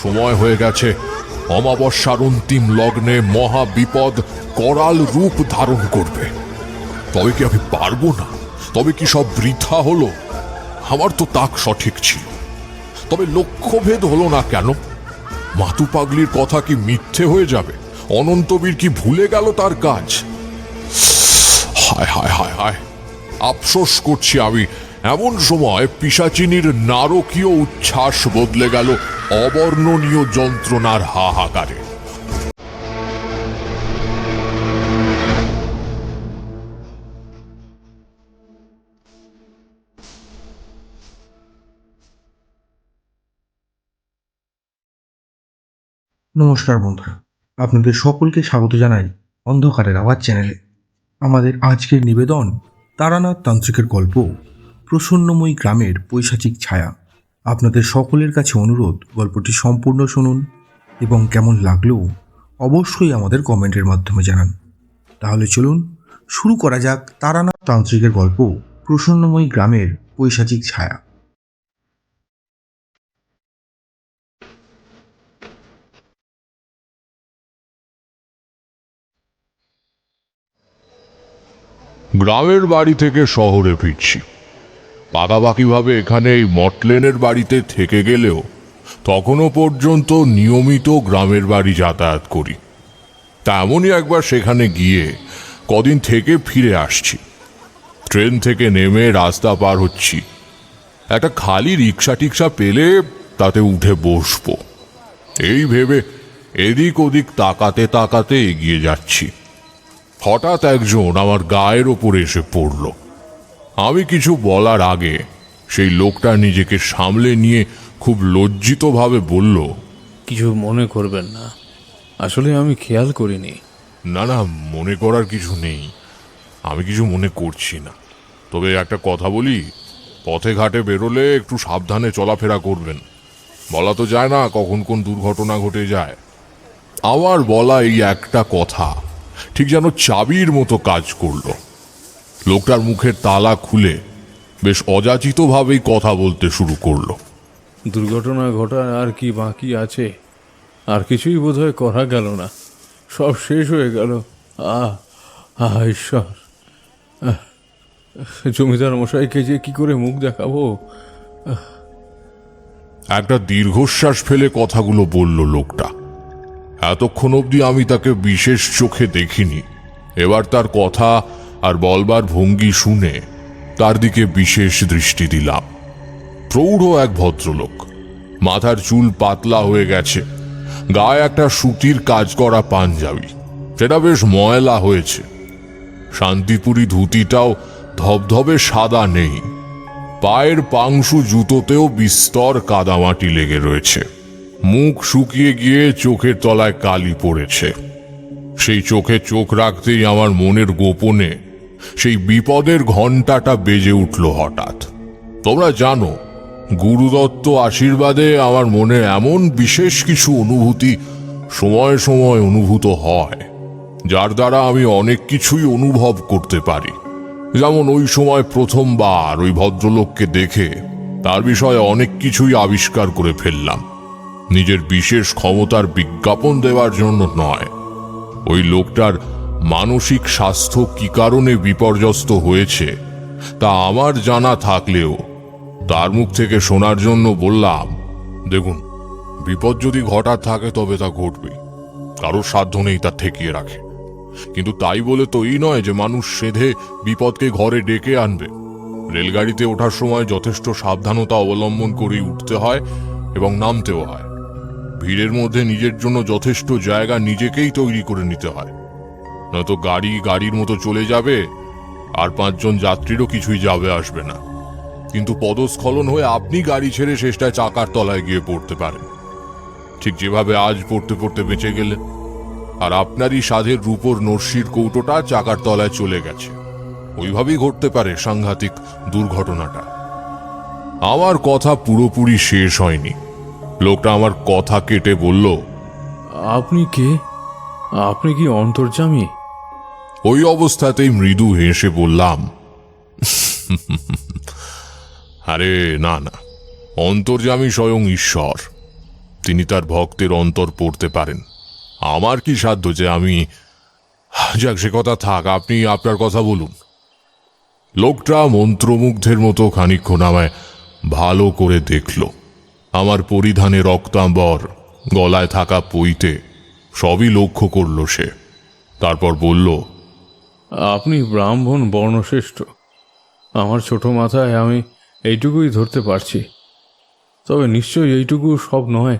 সময় হয়ে গেছে। অমাবস্যার অন্তিম লগ্নে মহা বিপদ করাল রূপ ধারণ করবে। তবে কি আমি পারবো না? তবে কি সব বৃথা হলো? আমার তো তাক সঠিক ছিল, তবে লক্ষ্যভেদ হলো না কেন? মাতু পাগলির কথা কি মিথ্যে হয়ে যাবে? অনন্তবীর কি ভুলে গেল তার কাজ? হায় হায় হায় হায়, আফসোস করছি আমি। এমন সময় পিশাচিনীর নারকীয় উচ্ছ্বাস বদলে গেল অবর্ণনীয় যন্ত্রণার হাহাকারে। নমস্কার বন্ধুরা, আপনাদের সকলকে স্বাগত জানাই অন্ধকারের আওয়াজ চ্যানেলে। আমাদের আজকের নিবেদন তারানাথ তান্ত্রিকের গল্প প্রসন্নময়ী গ্রামের পৈশাচিক ছায়া। আপনাদের সকলের কাছে অনুরোধ, গল্পটি সম্পূর্ণ শুনুন এবং কেমন লাগলো অবশ্যই আমাদের কমেন্টের মাধ্যমে জানান। তাহলে চলুন শুরু করা যাক তারানাথ তান্ত্রিকের গল্প প্রসন্নময়ী গ্রামের পৈশাচিক ছায়া। গ্রামের বাড়ি থেকে শহরে ফিরছি। পাকাপাকিভাবে এখানে এই মটলেনের বাড়িতে থেকে গেলেও তখনও পর্যন্ত নিয়মিত গ্রামের বাড়ি যাতায়াত করি। তেমনই একবার সেখানে গিয়ে কদিন থেকে ফিরে আসছি। ট্রেন থেকে নেমে রাস্তা পার হচ্ছি। একটা খালি রিক্সা টিক্সা পেলে তাতে উঠে বসবো, এই ভেবে এদিক ওদিক তাকাতে তাকাতে এগিয়ে যাচ্ছি। হঠাৎ একজন আমার গায়ের ওপর এসে পড়ল। আমি কিছু বলার আগে সেই লোকটা নিজেকে সামলে নিয়ে খুব লজ্জিতভাবে বলল, কিছু মনে করবেন না, আসলে আমি খেয়াল করিনি। না না, মনে করার কিছু নেই, আমি কিছু মনে করছি না। তবে একটা কথা বলি, পথে ঘাটে বেরোলে একটু সাবধানে চলাফেরা করবেন। বলা তো যায় না কখন কোন দুর্ঘটনা ঘটে যায়। আমার বলা এই একটা কথা ঠিক যেন চাবির মতো কাজ করল। লোকটার মুখের তালা খুলে বেশ অযাচিতভাবেই কথা বলতে শুরু করলো। দুর্ঘটনা ঘটার আর কি বাকি আছে? আর কিছুই বোধহয় করা গেল না, সব শেষ হয়ে গেল। আহ আহ ঈশ্বর, জমিদার মশাইকে যে কি করে মুখ দেখাবো। একটা দীর্ঘশ্বাস ফেলে কথাগুলো বলল লোকটা। এতক্ষণ অবধি আমি তাকে বিশেষ চোখে দেখিনি। এবার তার কথা আর বলবার ভঙ্গি শুনে তার দিকে বিশেষ দৃষ্টি দিলাম। প্রৌঢ় এক ভদ্রলোক, মাথার চুল পাতলা হয়ে গেছে, গায়ে একটা সুতির কাজ করা পাঞ্জাবি, সেটা বেশ ময়লা হয়েছে। শান্তিপুরি ধুতিটাও ধবধবে সাদা নেই। পায়ের পাংশু জুতোতেও বিস্তর কাদামাটি লেগে রয়েছে। মুখ শুকিয়ে গিয়ে চোখের তলায় কালি পড়েছে। সেই চোখে চোখ রাখতেই আমার মনের গোপনে সেই বিপদের ঘণ্টাটা বেজে উঠল হঠাৎ। তোমরা জানো, গুরুদত্ত আশীর্বাদে আমার মনে এমন বিশেষ কিছু অনুভূতি সময় সময় অনুভূত হয়, যার দ্বারা আমি অনেক কিছুই অনুভব করতে পারি। যেমন ওই সময় প্রথমবার ওই ভদ্রলোককে দেখে তার বিষয়ে অনেক কিছুই আবিষ্কার করে ফেললাম। নিজের বিশেষ ক্ষমতার বিজ্ঞাপন দেওয়ার জন্য নয়, ওই লোকটার মানসিক স্বাস্থ্য কি কারণে বিপর্যস্ত হয়েছে তা আমার জানা থাকলেও তার মুখ থেকে শোনার জন্য বললাম, দেখুন, বিপদ যদি ঘটার থাকে তবে তা ঘটবেই, কারোর সাধ্য নেই তা ঠেকিয়ে রাখে। কিন্তু তাই বলে তো এই নয় যে মানুষ সেধে বিপদকে ঘরে ডেকে আনবে। রেলগাড়িতে ওঠার সময় যথেষ্ট সাবধানতা অবলম্বন করেই উঠতে হয় এবং নামতেও হয়। ভিড়ের মধ্যে নিজের জন্য যথেষ্ট জায়গা নিজেকেই তৈরি করে নিতে হয়, নয়তো গাড়ি গাড়ির মতো চলে যাবে আর 5 জন যাত্রীরও কিছুই যাবে আসবে না। কিন্তু পদস্খলন হয়ে আপনি গাড়ি ছেড়ে শেষটায় চাকার তলায় গিয়ে পড়তে পারেন, ঠিক যেভাবে আজ পড়তে পড়তে বেঁচে গেলেন। আর আপনারই সাধের রূপোর নরসির কৌটোটা চাকার তলায় চলে গেছে। ওইভাবেই ঘটতে পারে সাংঘাতিক দুর্ঘটনাটা। আমার কথা পুরোপুরি শেষ হয়নি, লোকটা আমার কথা কেটে বলল, আপনি কে? আপনি কি অন্তর্যামী? ওই অবস্থাতেই মৃদু হেসে বললাম, আরে না না, অন্তর্যামী স্বয়ং ঈশ্বর। তিনি তার ভক্তের অন্তর পড়তে পারেন। আমার কি সাধ্য যে আমি... যাক, সে কথা থাক, আপনি আপনার কথা বলুন। লোকটা মন্ত্রমুগ্ধের মতো খানিকক্ষণ আমায় ভালো করে দেখল। আমার পরিধানে রক্তাম্বর, গলায় থাকা পইতে সবই লক্ষ্য করল সে। তারপর বলল, আপনি ব্রাহ্মণ বর্ণশ্রেষ্ঠ। আমার ছোট মাথায় আমি এইটুকুই ধরতে পারছি, তবে নিশ্চয়ই এইটুকু সব নয়।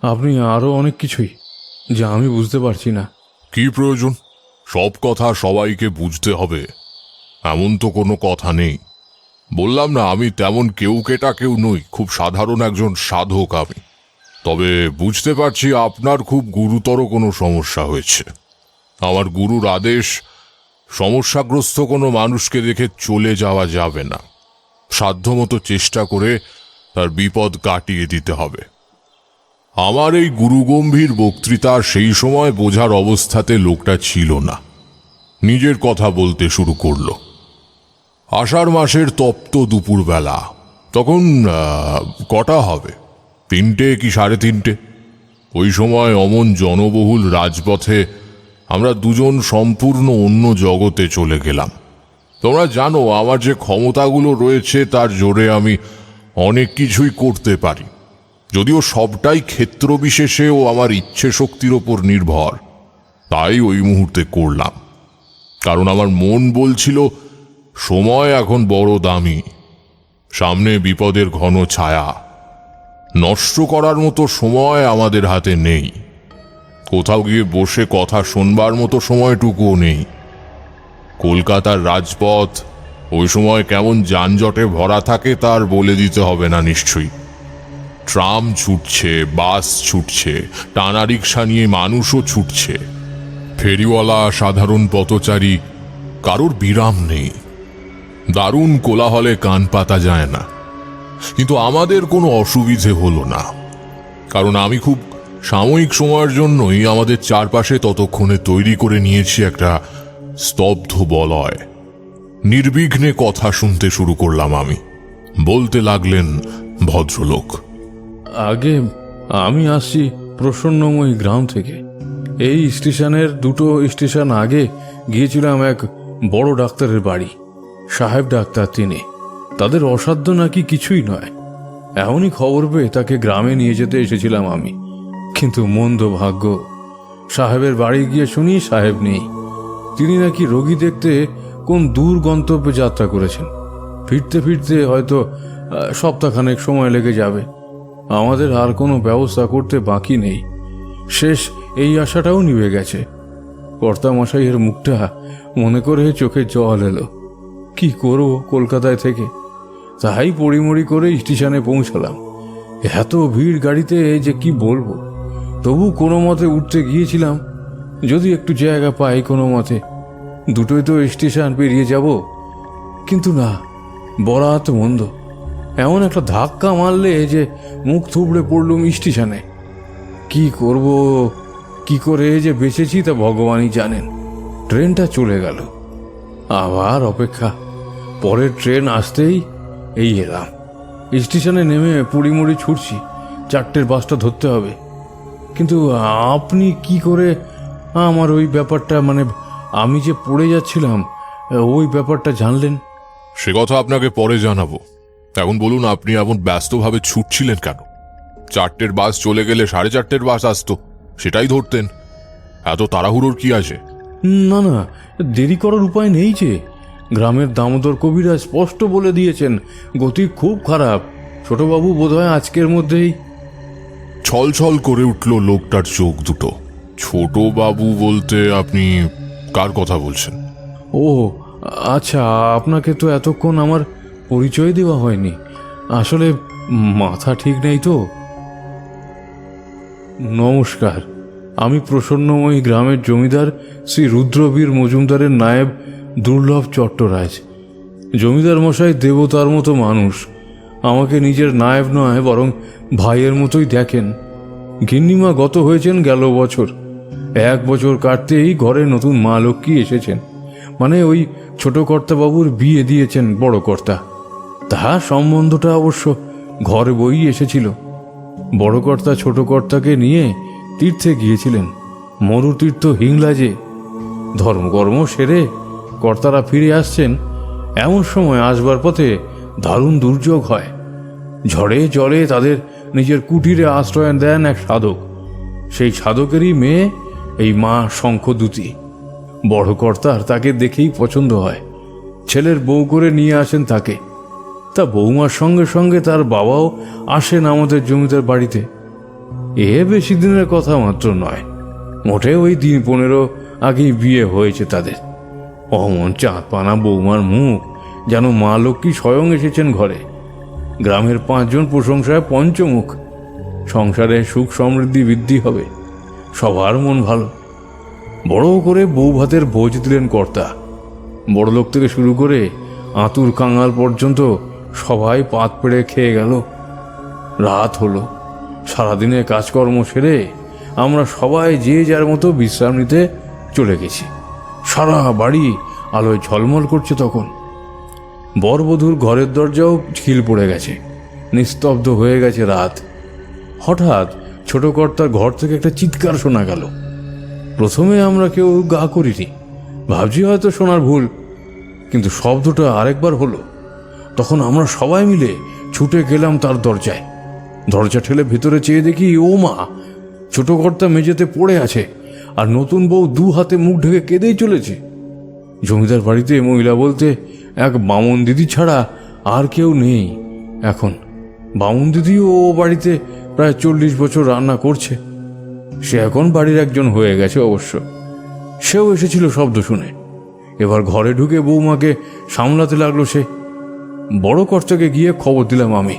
আপনি আরও অনেক কিছুই, যা আমি বুঝতে পারছি না। কি প্রয়োজন সব কথা সবাইকে বুঝতে হবে এমন তো কোনো কথা নেই। বললাম না, আমি তেমন কেটা কেউ নই, খুব সাধারণ একজন সাধক আমি। তবে বুঝতে পারছি আপনার খুব গুরুতর কোনো সমস্যা হয়েছে। আমার গুরুর আদেশ, সমস্যাগ্রস্ত কোনো মানুষকে দেখে চলে যাওয়া যাবে না। সাধ্যমতো চেষ্টা করে তার বিপদ কাটিয়ে দিতে হবে। আমার এই গুরুগম্ভীর বক্তৃতা সেই সময় বোঝার অবস্থাতে লোকটা ছিল না। নিজের কথা বলতে শুরু করল। আষাঢ় মাসের তপ্ত দুপুরবেলা, তখন কটা হবে, 3টে কি 3:30। ওই সময় অমন জনবহুল রাজপথে আমরা দুজন সম্পূর্ণ অন্য জগতে চলে গেলাম। তোমরা জানো আমার যে ক্ষমতাগুলো রয়েছে তার জোরে আমি অনেক কিছুই করতে পারি, যদিও সবটাই ক্ষেত্র বিশেষে ও আমার ইচ্ছে শক্তির ওপর নির্ভর। তাই ওই মুহূর্তে করলাম, কারণ আমার মন বলছিল সময় এখন বড় দামি। সামনে বিপদের ঘন ছায়া, নষ্ট করার মতো সময় আমাদের হাতে নেই। কোথাও গিয়ে বসে কথা শোনবার মতো সময়টুকুও নেই। কলকাতার রাজপথ ওই সময় কেমন যানজটে ভরা থাকে তার বলে দিতে হবে না নিশ্চয়ই। ট্রাম ছুটছে, বাস ছুটছে, টানা রিক্সা নিয়ে মানুষও ছুটছে, ফেরিওয়ালা, সাধারণ পথচারী, কারোর বিরাম নেই। দারুণ কোলাহলে কান পাতা যায় না। কিন্তু আমাদের কোনো অসুবিধে হলো না, কারণ আমি খুব সাময়িক সময়ের জন্যই আমাদের চারপাশে ততক্ষণে তৈরি করে নিয়েছি একটা স্তব্ধ বলয়। নির্বিঘ্নে কথা শুনতে শুরু করলাম আমি। বলতে লাগলেন ভদ্রলোক, আগে আমি আসছি প্রসন্নময়ী গ্রাম থেকে। এই স্টেশনের 2টো স্টেশন আগে গিয়েছিলাম এক বড় ডাক্তারের বাড়ি। সাহেব ডাক্তার তিনি, তাদের অসাধ্য নাকি কিছুই নয়। এমনই খবর পেয়ে তাকে গ্রামে নিয়ে যেতে এসেছিলাম আমি। কিন্তু মন্দ ভাগ্য, সাহেবের বাড়ি গিয়ে শুনি সাহেব নেই। তিনি নাকি রোগী দেখতে কোন দূর গন্তব্যে যাত্রা করেছেন। ফিরতে ফিরতে হয়তো সপ্তাহখানেক সময় লেগে যাবে। আমাদের আর কোনো ব্যবস্থা করতে বাকি নেই। শেষ এই আশাটাও নিভে গেছে। কর্তামশাইয়ের মুখটা মনে করে চোখে জল এলো। কি করব কলকাতায় থেকে? তাই পড়িমড়ি করে স্টেশনে পৌঁছালাম। এত ভিড় গাড়িতে যে কি বলবো। তবু কোনো মতে উঠতে গিয়েছিলাম, যদি একটু জায়গা পাই কোনো মতে। দুটোই তো স্টেশন পেরিয়ে যাব। কিন্তু না, বরাত মন্দ। এমন একটা ধাক্কা মারলে যে মুখ থুবড়ে পড়লুম স্টেশনে। কি করব, কি করে যে বেঁচেছি তা ভগবানই জানেন। ট্রেনটা চলে গেল। আবার অপেক্ষা। পরের ট্রেন আসতেই এই এলাম। স্টেশনে নেমে পুড়িমুড়ি ছুটছি, 4টের বাসটা ধরতে হবে। কিন্তু আপনি কি করে আমার ওই ব্যাপারটা, মানে আমি যে পড়ে যাচ্ছিলাম, ওই ব্যাপারটা জানলেন? সে কথা আপনাকে পরে জানাবো। এখন বলুন, আপনি এমন ব্যস্তভাবে ছুটছিলেন কেন? 4টের বাস চলে গেলে 4:30 বাস আসতো, সেটাই ধরতেন। এত তাড়াহুড়োর কি আছে? না না, দেরি করার উপায় নেই যে। গ্রামের দামোদর কবিরা স্পষ্ট বলে দিয়েছেন গতি খুব খারাপ। ছোটবাবু বোধহয় আজকের মধ্যেই... ছলছল করে উঠল লোকটার চোখ দুটো। ছোট বাবু বলতে আপনি কার কথা বলছেন? ও আচ্ছা, আপনাকে তো এতক্ষণ আমার পরিচয় দেওয়া হয়নি। আসলে মাথা ঠিক নেই তো। নমস্কার, আমি প্রসন্নময়ী গ্রামের জমিদার শ্রী রুদ্রবীর মজুমদারের নায়েব দুর্লভ চট্টরাজ। জমিদার মশাই দেবতার মতো মানুষ। আমাকে নিজের নায়েব নয়, বরং ভাইয়ের মতোই দেখেন। গিন্নিমা গত হয়েছেন গেল বছর। 1 বছর কাটতেই ঘরে নতুন মা লক্ষ্মী এসেছেন। মানে ওই ছোট কর্তাবাবুর বিয়ে দিয়েছেন বড় কর্তা। তাহার সম্বন্ধটা অবশ্য ঘরে বই এসেছিল। বড় কর্তা ছোট কর্তাকে নিয়ে তীর্থে গিয়েছিলেন, মরুতীর্থ হিংলাজে। ধর্মকর্ম সেরে কর্তারা ফিরে আসছেন, এমন সময় আসবার পথে দারুণ দুর্যোগ হয়। ঝড়ে জলে তাদের নিজের কুটিরে আশ্রয় দেন এক সাধক। সেই সাধকেরই মেয়ে এই মা শঙ্খদূতী। বড় কর্তার তাকে দেখেই পছন্দ হয়, ছেলের বউ করে নিয়ে আসেন তাকে। তা বৌমার সঙ্গে সঙ্গে তার বাবাও আসেন আমাদের জমিদার বাড়িতে। এ বেশি দিনের কথা মাত্র নয়, মোটে ওই দিন 15 আগেই বিয়ে হয়েছে তাদের। অমন চাঁদপানা বৌমার মুখ, যেন মা লক্ষ্মী স্বয়ং এসেছেন ঘরে। গ্রামের 5 জন প্রশংসায় পঞ্চমুখ। সংসারে সুখ সমৃদ্ধি বৃদ্ধি হবে, সবার মন ভালো। বড় করে বউ ভাতের ভোজ দিলেন কর্তা। বড়লোক থেকে শুরু করে আতুর কাঙাল পর্যন্ত সবাই পাত পেড়ে খেয়ে গেল। রাত হলো, সারাদিনের কাজকর্ম সেরে আমরা সবাই যে যার মতো বিশ্রাম নিতে চলে গেছি। সারা বাড়ি আলোয় ঝলমল করছে তখন। বরবধূর ঘরের দরজাও খিল পড়ে গেছে, নিস্তব্ধ হয়ে গেছে রাত। হঠাৎ ছোট কর্তার ঘর থেকে একটা চিৎকার শোনা গেল। প্রথমে আমরা কেউ গা করিনি, ভাবছি হয়তো শোনার ভুল, কিন্তু শব্দটা আরেকবার হলো। তখন আমরা সবাই মিলে ছুটে গেলাম তার দরজায়। দরজা ঠেলে ভেতরে চেয়ে দেখি, ও মা, ছোট কর্তা মেঝেতে পড়ে আছে, আর নতুন বউ 2 হাতে মুখ ঢেকে কেঁদেই চলেছে। জমিদার বাড়িতে মহিলা বলতে এক বামন দিদি ছাড়া আর কেউ নেই এখন। বামন দিদিও ও বাড়িতে প্রায় 40 বছর রান্না করছে। সে এখন বাড়ির একজন হয়ে গেছে অবশ্য। সেও এসেছিল শব্দ শুনে। এবার ঘরে ঢুকে বৌমাকে সামলাতে লাগলো সে। বড় কর্তাকে গিয়ে খবর দিলাম আমি।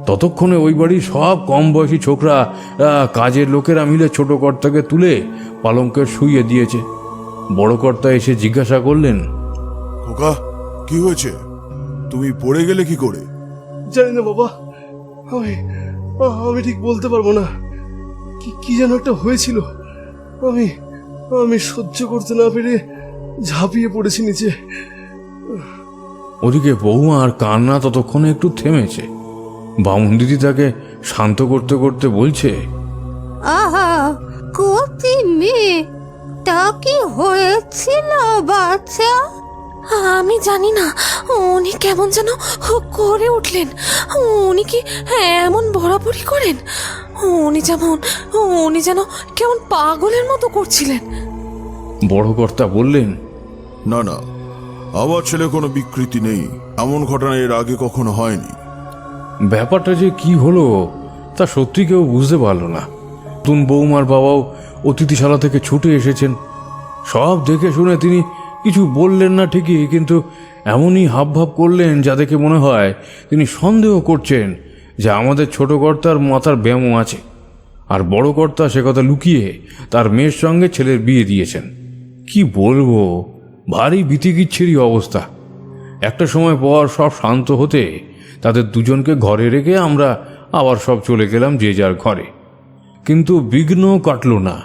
ততক্ষণে ওই বাড়ির সব কম বয়সী ছোকরা, কাজের লোকেরা মিলে ছোট কর্তাকে তুলে পালঙ্কে শুইয়ে দিয়েছে। বড় কর্তা এসে জিজ্ঞাসা করলেন, খোকা, কি হয়েছে? তুমি পড়ে গেলে কি করে? জানি না বাবা, আমি আমি ঠিক বলতে পারবো না। কি যেন একটা হয়েছিল। আমি আমি সহ্য করতে না পেরে ঝাঁপিয়ে পড়েছি নিচে। ওদিকে বৌমা আর কান্না ততক্ষণে একটু থেমেছে। বামুন দিদি তাকে শান্ত করতে করতে বলছে, আহা, কতি মেয়ে, তা কি হয়েছিল বাচ্চা? আমি জানি না, উনি কেমন যেন করে উঠলেন। উনি কি এমন বরাবরই করেন? উনি যেন কেমন পাগলের মতো করছিলেন। বড় কর্তা বললেন, না না, আমার ছেলে কোনো বিকৃতি নেই। এমন ঘটনা এর আগে কখনো হয়নি। ব্যাপারটা যে কি হলো তা সত্যি কেউ বুঝতে পারল না। নতুন বৌমার বাবাও অতিথিশালা থেকে ছুটে এসেছেন। সব দেখে শুনে তিনি কিছু বললেন না ঠিকই, কিন্তু এমনই হাবভাব করলেন যা দেখে মনে হয় তিনি সন্দেহ করছেন যে আমাদের ছোট কর্তার মাথার ব্যামো আছে। আর বড় কর্তা সে কথা লুকিয়ে তার মেয়ের সঙ্গে ছেলের বিয়ে দিয়েছেন। কি বলবো, ভারী বিতিকিচ্ছিরি অবস্থা। একটা সময় পর সব শান্ত হতে তাদের দুজনকে ঘরে রেখে আমরা আবার সব চলে গেলাম যে যার ঘরে। কিন্তু বিঘ্ন কাটল না।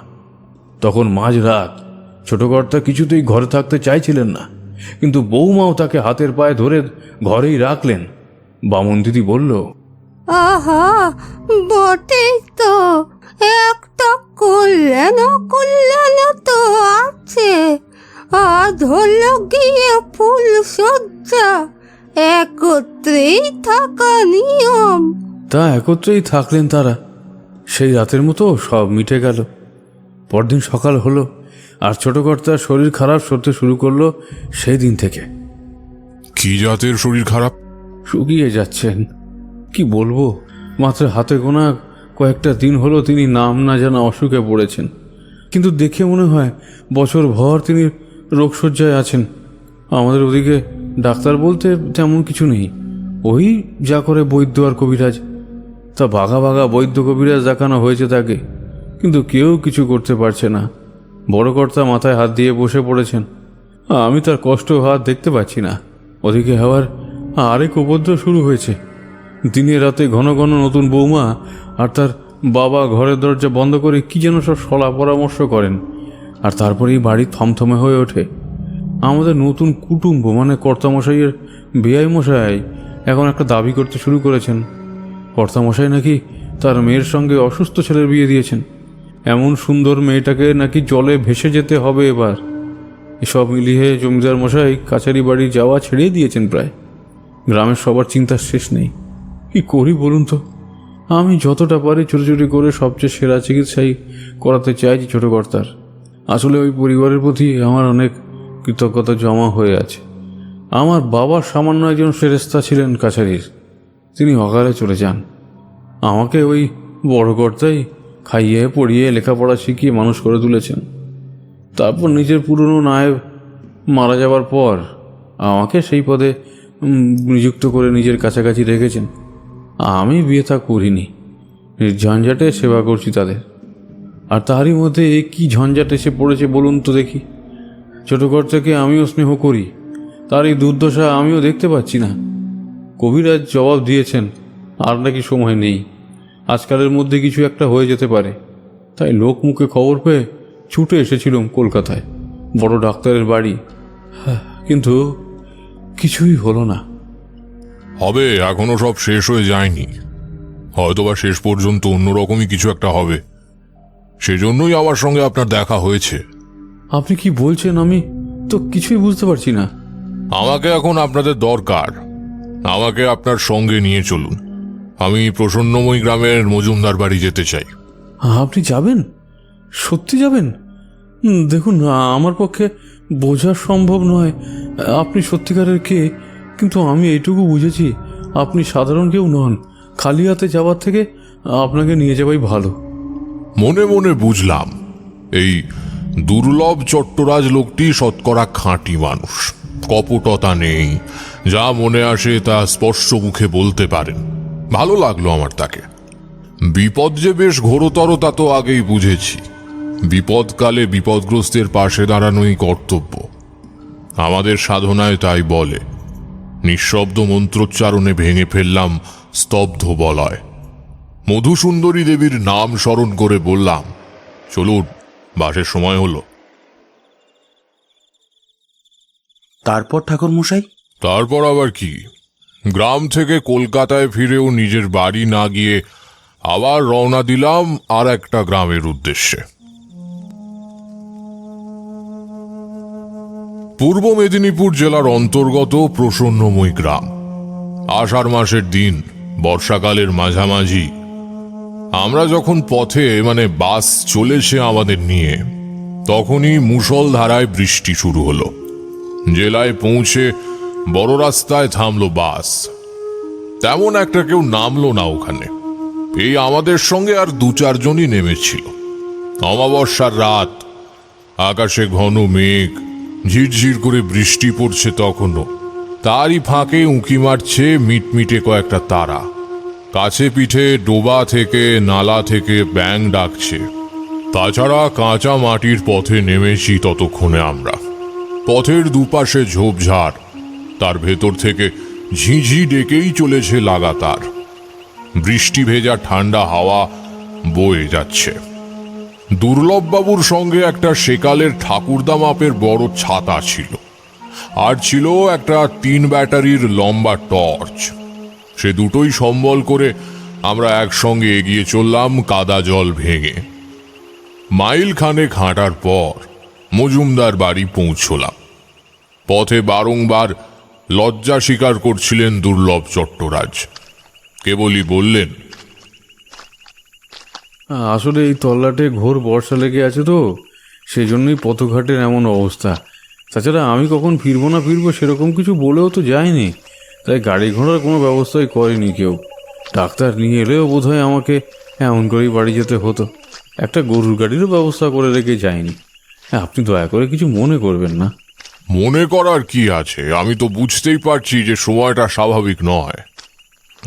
তখন মাঝরাত। ছোট কর্তা কিছুতেই ঘরে থাকতে চাইছিলেন না, কিন্তু বৌমাও তাকে হাতের পায়ে ধরে ঘরেই রাখলেন। বামন দিদি বলল, আহা, বটেই তো, একটা কল্যাণ তো আছে। আজ হলো গিয়ে ফুল সজ্জা, একত্রেই থাকা নিয়ম। তা একত্রেই থাকলেন তারা। সেই রাতের মতো সব মিটে গেল। পরদিন সকাল হলো, আর ছোট কর্তার শরীর খারাপ করতে শুরু করলো সেই দিন থেকে। কি জাতের শরীর খারাপ? শুকিয়ে যাচ্ছেন। কি বলবো, মাত্র হাতে গোনা কয়েকটা দিন হলো তিনি নাম না জানা অসুখে পড়েছেন। কিন্তু দেখে মনে হয় বছর ভর তিনি রোগশয্যায় আছেন। আমাদের ওদিকে ডাক্তার বলতে তেমন কিছু নেই, ওই যা করে বৈদ্য আর কবিরাজ। তা বাঘা বাঘা বৈদ্য কবিরাজ দেখানো হয়েছে তাকে, কিন্তু কেউ কিছু করতে পারছে না। বড় কর্তা মাথায় হাত দিয়ে বসে পড়েছেন। আমি তার কষ্ট হাত দেখতে পাচ্ছি না। ওদিকে আবার আরেক উপদ্রব শুরু হয়েছে। দিনে রাতে ঘন ঘন নতুন বৌমা আর তার বাবা ঘরের দরজা বন্ধ করে কি যেন সব সলা পরামর্শ করেন, আর তারপরেই বাড়ি থমথমে হয়ে ওঠে। আমাদের নতুন কুটুম্ব মানে কর্তামশাইয়ের বেয়াই মশাই এখন একটা দাবি করতে শুরু করেছেন। কর্তামশাই নাকি তার মেয়ের সঙ্গে অসুস্থ ছেলের বিয়ে দিয়েছেন। এমন সুন্দর মেয়েটাকে নাকি জলে ভেসে যেতে হবে এবার। এসব মিলিয়ে জমিদার মশাই কাছারি বাড়ি যাওয়া ছেড়েই দিয়েছেন প্রায়। গ্রামের সবার চিন্তার শেষ নেই। কি করি বলুন তো? আমি যতটা পারি চুরি করে সবচেয়ে সেরা চিকিৎসাই করাতে চাইছি ছোট কর্তার। আসলে ওই পরিবারের প্রতি আমার অনেক কৃতজ্ঞতা জমা হয়ে আছে। আমার বাবা সামান্য একজন ফেরেস্তা ছিলেন কাছারির, তিনি অকালে চলে যান। আমাকে ওই বড় কর্তাই খাইয়ে পড়িয়ে লেখাপড়া শিখিয়ে মানুষ করে তুলেছেন। তারপর নিজের পুরনো নায়েব মারা যাবার পর আমাকে সেই পদে নিযুক্ত করে নিজের কাছাকাছি রেখেছেন। আমি বিয়ে থা করিনি, ঝঞ্ঝাটে সেবা করছি তাদের। আর তারই মধ্যে এ কী ঝঞ্ঝাট এসে পড়েছে বলুন তো দেখি। ছোট কর্তাকে আমিও স্নেহ করি, তার এই দুর্দশা আমিও দেখতে পাচ্ছি না। কবিরাজ জবাব দিয়েছেন আর নাকি সময় নেই, আজকালের মধ্যে কিছু একটা হয়ে যেতে পারে। তাই লোক মুখে খবর পেয়ে ছুটে এসেছিলাম কলকাতায়, বড় ডাক্তারের বাড়ি। কিন্তু কিছুই হলো না। হবে, এখনো সব শেষ হয়ে যায়নি। হয়তোবা শেষ পর্যন্ত অন্যরকমই কিছু একটা হবে। সেজন্যই আমার সঙ্গে আপনার দেখা হয়েছে। আপনি কি বলছেন? আমি তো কিছুই বুঝতে পারছি না। আমাকে এখন আপনাদের দরকার। আমাকে আপনার সঙ্গে নিয়ে চলুন। আমি প্রসন্নময়ী গ্রামের মজুমদার বাড়ি যেতে চাই। আপনি যাবেন? সত্যি যাবেন? দেখুন, আমার পক্ষে বোঝা সম্ভব নয় আপনি সত্যিকারের কে, কিন্তু আমি এইটুকু বুঝেছি আপনি সাধারণ কেউ নন। খালি হাতে যাওয়ার থেকে আপনাকে নিয়ে যাওয়াই ভালো। মনে মনে বুঝলাম এই দুর্লভ চট্টরাজ লোকটি শতকরা খাঁটি মানুষ, কপটতা নেই, যা মনে আসে তা স্পষ্ট মুখে বলতে পারেন। ভালো লাগলো আমার তাকে। বিপদ যে বেশ ঘোরতর তা তো আগেই বুঝেছি। বিপদকালে বিপদগ্রস্তের পাশে দাঁড়ানোই কর্তব্য। আমাদের সাধনায় তাই বলে। নিঃশব্দ মন্ত্রোচ্চারণে ভেঙে ফেললাম স্তব্ধ বলয়। মধুসুন্দরী দেবীর নাম স্মরণ করে বললাম, চলুন, বাসের সময় হলো। তারপর ঠাকুর মশাই? তারপর আবার কি, গ্রাম থেকে কলকাতায় ফিরেও নিজের বাড়ি না গিয়ে আবার রওনা দিলাম আর একটা গ্রামের উদ্দেশ্যে। পূর্ব মেদিনীপুর জেলার অন্তর্গত প্রসন্নময়ী গ্রাম। আষাঢ় মাসের দিন, বর্ষাকালের মাঝামাঝি। আমরা যখন পথে বাস চলেছে আমাদের নিয়ে, তখনই মুষলধারায় বৃষ্টি শুরু হলো। জেলায় পৌঁছে বড় রাস্তায় থামলো বাস। তেমন একটা কেউ নামলো না ওখানে। এই আমাদের সঙ্গে আর 2-4 জনই নেমেছিল। অমাবস্যার রাত, আকাশে ঘন মেঘ, ঝিরঝির করে বৃষ্টি পড়ছে তখনও। তারই ফাঁকে উঁকি মারছে মিটমিটে কয়েকটা তারা। কাছে পিঠে ডোবা থেকে নালা থেকে ব্যাঙ ডাকছে। তাছাড়া কাঁচা মাটির পথে নেমেছি ততক্ষণে আমরা। পথের দুপাশে ঝোপঝাড়, তার ভেতর থেকে ঝিঝি ডেকেই চলেছে লাগাতার। বৃষ্টি ভেজা ঠান্ডা হাওয়া বয়ে যাচ্ছে। দুর্লভবাবুর সঙ্গে একটা সেকালের ঠাকুরদা মাপের বড় ছাতা ছিল, আর ছিল একটা 3 ব্যাটারির লম্বা টর্চ। সে দুটোই সম্বল করে আমরা একসঙ্গে এগিয়ে চললাম কাদা জল ভেঙে। মাইল খানেক হাঁটার পর মজুমদার বাড়ি পৌঁছলাম। পথে বারংবার লজ্জা স্বীকার করছিলেন দুর্লভ চট্টরাজ। কেবলই বললেন, আসলে এই তল্লাটে ঘোর বর্ষা লেগে আছে তো, সেজন্যই পথঘাটের এমন অবস্থা। তাছাড়া আমি কখন ফিরবো না ফিরবো সেরকম কিছু বলেও তো যায়নি, তাই গাড়ি ঘোড়ার কোনো ব্যবস্থাই করেনি কেউ। ডাক্তার নিয়ে এলেও বোধহয় আমাকে এমন করেই বাড়ি যেতে হতো। একটা গরুর গাড়িরও ব্যবস্থা করে রেখে যায়নি। আপনি দয়া করে কিছু মনে করবেন না। মনে করার কি আছে? আমি তো বুঝতেই পারছি যে সময়টা স্বাভাবিক নয়।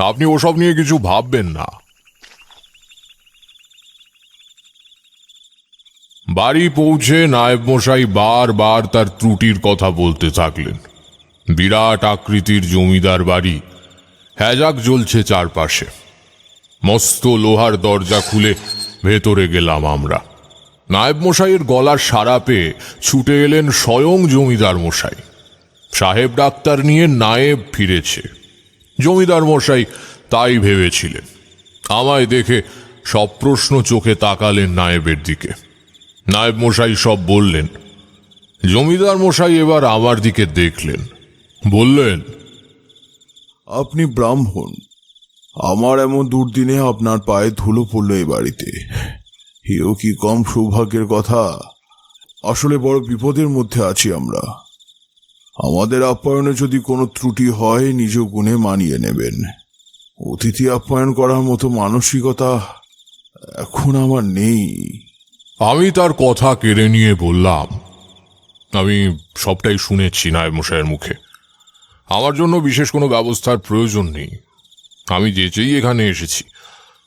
আপনি ওসব নিয়ে কিছু ভাববেন না। বাড়ি পৌঁছে নায়েব মশাই বারবার তার ত্রুটির কথা বলতে থাকলেন। বিরাট আকৃতির জমিদার বাড়ি, হ্যাজাক জ্বলছে চারপাশে। মস্ত লোহার দরজা খুলে ভেতরে গেলাম আমরা। নায়েব মশাইয়ের গলার সাড়া পেয়ে ছুটে এলেন স্বয়ং জমিদার মশাই। সাহেব ডাক্তার নিয়ে নায়েব ফিরেছে, জমিদার মশাই তাই ভেবেছিলেন। আমায় দেখে সব প্রশ্ন চোখে তাকালেন নায়েবের দিকে। নায়েব মশাই সব বললেন। জমিদার মশাই এবার আমার দিকে দেখলেন, বললেন, আপনি ব্রাহ্মণ, আমার এমন দুর্দিনে আপনার পায়ে ধুলো পড়ল এই বাড়িতে, এও কি কম সৌভাগ্যের কথা? আসলে বড় বিপদের মধ্যে আছি আমরা। আমাদের আপ্যায়নে যদি কোনো ত্রুটি হয় নিজ গুণে মানিয়ে নেবেন। অতিথি আপ্যায়ন করার মতো মানসিকতা এখন আমার নেই। আমি তার কথা কেড়ে নিয়ে বললাম, আমি সবটাই শুনেছি নায়েব মশাইয়ের মুখে। আমার জন্য বিশেষ কোনো ব্যবস্থার প্রয়োজন নেই। আমি যেচেই এখানে এসেছি,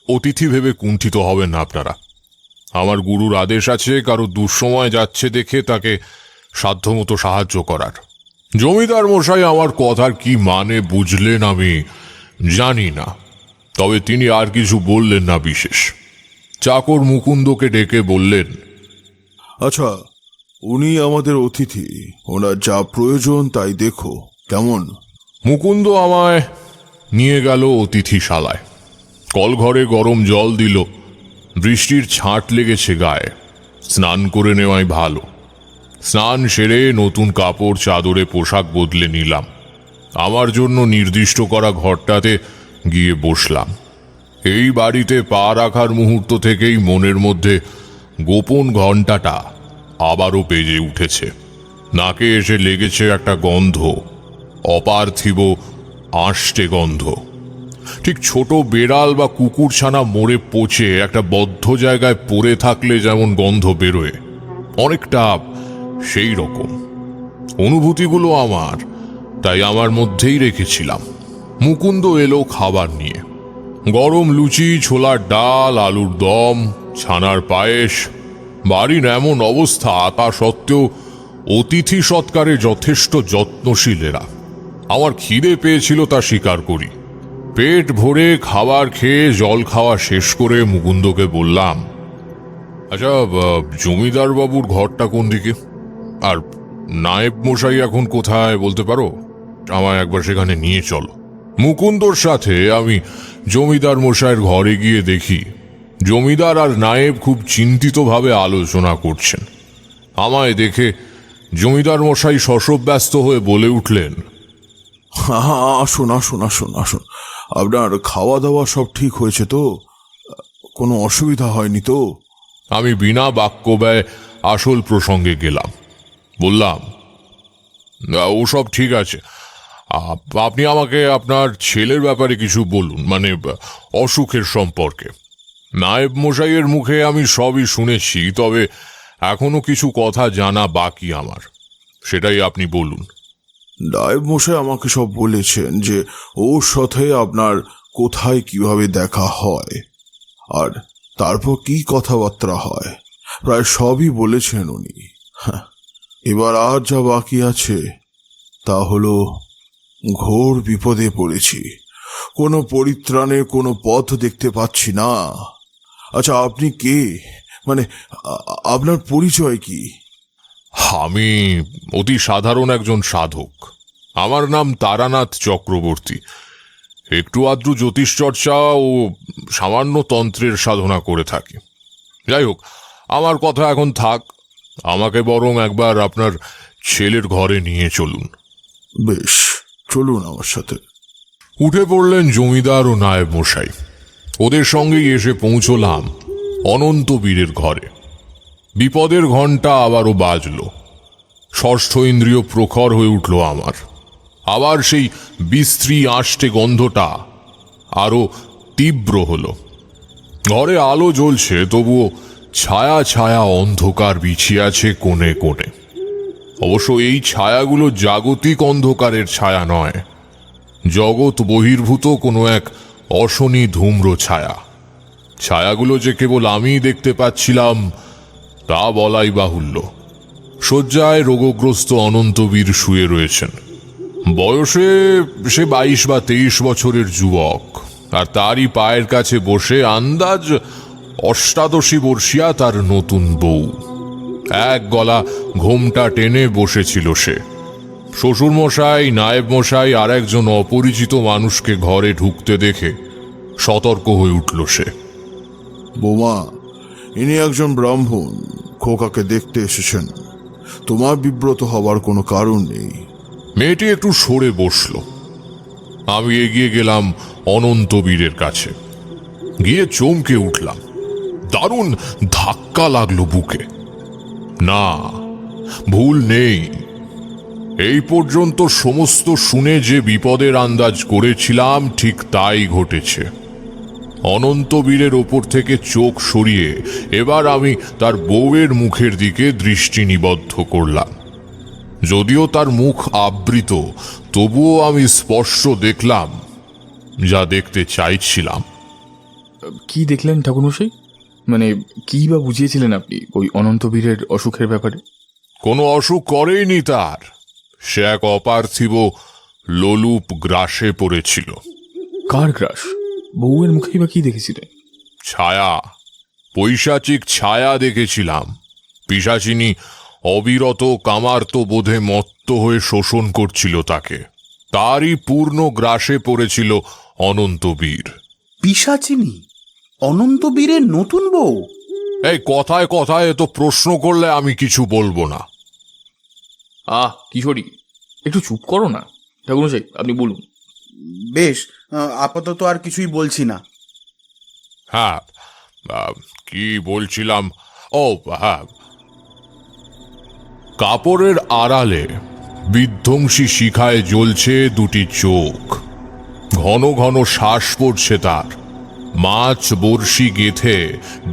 অতিথি ভেবে কুণ্ঠিত হবেন না আপনারা। আমার গুরুর আদেশ আছে কারো দুঃসময় যাচ্ছে দেখে তাকে সাধ্যমতো সাহায্য করার। জমিদার মশাই আমার কথার কি মানে বুঝলেন আমি জানি না, তবে তিনি আর কিছু বললেন না বিশেষ। চাকর মুকুন্দকে ডেকে বললেন, আচ্ছা, উনি আমাদের অতিথি, ওনার যা প্রয়োজন তাই দেখো, কেমন? মুকুন্দ আমায় নিয়ে গেল অতিথিশালায়। কলঘরে গরম জল দিল। বৃষ্টির ছাঁট লেগেছে গায়ে, স্নান করে নেওয়াই ভালো। স্নান সেরে নতুন কাপড় চাদরে পোশাক বদলে নিলাম। আমার জন্য নির্দিষ্ট করা ঘরটাতে গিয়ে বসলাম। এই বাড়িতে পা রাখার মুহূর্ত থেকেই মনের মধ্যে গোপন ঘণ্টাটা আবারও বেজে উঠেছে। নাকে এসে লেগেছে একটা গন্ধ, অপার্থিব আষ্টে গন্ধ। ঠিক ছোট বেড়াল বা কুকুরছানা মরে পচে একটা বদ্ধ জায়গায় পড়ে থাকলে যেমন গন্ধ বেরোয়, অনেকটা সেই রকম অনুভূতিগুলো আমার, তাই আমার মধ্যেই রেখেছিলাম। মুকুন্দ এলো খাবার নিয়ে। গরম লুচি, ছোলার ডাল, আলুর দম, ছানার পায়েস। বাড়ির এমন অবস্থা তা সত্ত্বেও অতিথি সৎকারে যথেষ্ট যত্নশীল এরা। আমার খিদে পেয়েছিল তা স্বীকার করি। পেট ভরে খাবার খেয়ে জল খাওয়া শেষ করে মুকুন্দকে বললাম, আচ্ছা, জমিদার বাবুর ঘরটা কোন দিকে? আর নায়েব মশাই এখন কোথায় বলতে পারো? আমায় একবার সেখানে নিয়ে চলো। মুকুন্দর সাথে আমি জমিদার মশাইয়ের ঘরে গিয়ে দেখি জমিদার আর নায়েব খুব চিন্তিতভাবে আলোচনা করছেন। আমায় দেখে জমিদার মশাই শশব্যস্ত হয়ে বলে উঠলেন, আসুন আসুন আসুন আসুন, আপনার খাওয়া দাওয়া সব ঠিক হয়েছে তো? কোনো অসুবিধা হয়নি তো? আমি বিনা বাক্য ব্যয় আসল প্রসঙ্গে গেলাম। বললাম, ওসব ঠিক আছে। আপনি আমাকে আপনার ছেলের ব্যাপারে কিছু বলুন, মানে অসুখের সম্পর্কে। নায়েব মশাইয়ের মুখে আমি সবই শুনেছি, তবে এখনো কিছু কথা জানা বাকি আমার, সেটাই আপনি বলুন। নায়েব মশাই আমাকে সব বলেছেন যে ওর সাথে আপনার কোথায় কিভাবে দেখা হয় আর তারপর কি কথাবার্তা হয়, প্রায় সবই বলেছেন উনি। এবার আর যা বাকি আছে তা হলো ঘোর বিপদে পড়েছি, কোনো পরিত্রাণের কোনো পথ দেখতে পাচ্ছি না। আচ্ছা, আপনি কে? মানে আপনার পরিচয় কি? আমি অতি সাধারণ একজন সাধক। আমার নাম তারানাথ চক্রবর্তী। একটু আধটু জ্যোতিষ চর্চা ও সামান্য তন্ত্রের সাধনা করে থাকি। যাই হোক, আমার কথা এখন থাক। আমাকে বরং একবার আপনার ছেলের ঘরে নিয়ে চলুন। বেশ, চলুন আমার সাথে। উঠে পড়লেন জমিদার ও নায়েব মশাই। ওদের সঙ্গেই এসে পৌঁছলাম অনন্ত বীরের ঘরে। বিপদের ঘণ্টা আবারও বাজল। ষষ্ঠ ইন্দ্রিয় প্রখর হয়ে উঠল আমার। আবার সেই বিশ্রী আষ্টে গন্ধটা আরো তীব্র হলো। ঘরে আলো জ্বলছে, তবুও ছায়া ছায়া অন্ধকার বিছিয়ে আছে কোণে কোণে। অবশ্য এই ছায়াগুলো জাগতিক অন্ধকারের ছায়া নয়, জগৎ বহির্ভূত কোনো এক অশনি ধূম্র ছায়া। ছায়াগুলো যে কেবল আমিই দেখতে পাচ্ছিলাম তা বলাই বাহুল্য। শয্যায় রোগগ্রস্ত অনন্তবীর শুয়ে রয়েছেন। বয়সে সে 22 বা 23 বছরের যুবক, আর তারই পায়ের কাছে বসে আন্দাজ 88 বর্ষিয়া তার নতুন বউ। এক গলা ঘোমটা টেনে বসেছিল সে। শ্বশুর মশাই, নায়েব মশাই আর একজন অপরিচিত মানুষকে ঘরে ঢুকতে দেখে সতর্ক হয়ে উঠল সে। বোমা, ইনি একজন ব্রাহ্মণ খোকাকে দেখতে এসেছেন। তোমার বিব্রত হবার কোনো কারণ নেই। মেয়েটি একটু সরে বসল। আমি এগিয়ে গেলাম অনন্তবীরের কাছে। গিয়ে চমকে উঠলাম। দারুণ ধাক্কা লাগলো বুকে। না, ভুল নেই। এই পর্যন্ত সমস্ত শুনে যে বিপদের আন্দাজ করেছিলাম ঠিক তাই ঘটেছে। অনন্তবীরের ওপর থেকে চোখ সরিয়ে এবার আমি তার বউয়ের মুখের দিকে দৃষ্টি নিবদ্ধ করলাম। যদিও তার মুখ আবৃত, তবুও আমি স্পষ্ট দেখলাম যা দেখতে চাইছিলাম। কি দেখলেন ঠাকুরমশাই? মানে কি বা বুঝিয়েছিলেন আপনি ওই অনন্তবীরের অসুখের ব্যাপারে? কোনো অসুখ করেইনি তার। সে এক অপার্থিব লোলুপ গ্রাসে পড়েছিল। কার গ্রাস? বউয়ের মুখেই বা কি দেখেছিলেন? ছায়া, পৈশাচিক ছায়া দেখেছিলাম। পিশাচিনী অবিরত কামার্ত বোধে মত্ত হয়ে শোষণ করছিল তাকে। তারই পূর্ণ গ্রাসে পড়েছিল অনন্তবীর। পিশাচিনী অনন্তবীরের নতুন বউ? এই কথায় কথায় এত প্রশ্ন করলে আমি কিছু বলবো না। কিশোরী, একটু চুপ করো না। ঠাকুরমশাই, আপনি বলুন। বেশ, আপাতত আর কিছুই বলছি না। হ্যাঁ, কি বলছিলাম? ও হ্যাঁ, কাপড়ের আড়ালে বিধ্বংসী শিখায় জ্বলছে দুটি চোখ। ঘন ঘন শ্বাস পড়ছে তার। মাছ বড়শি গেথে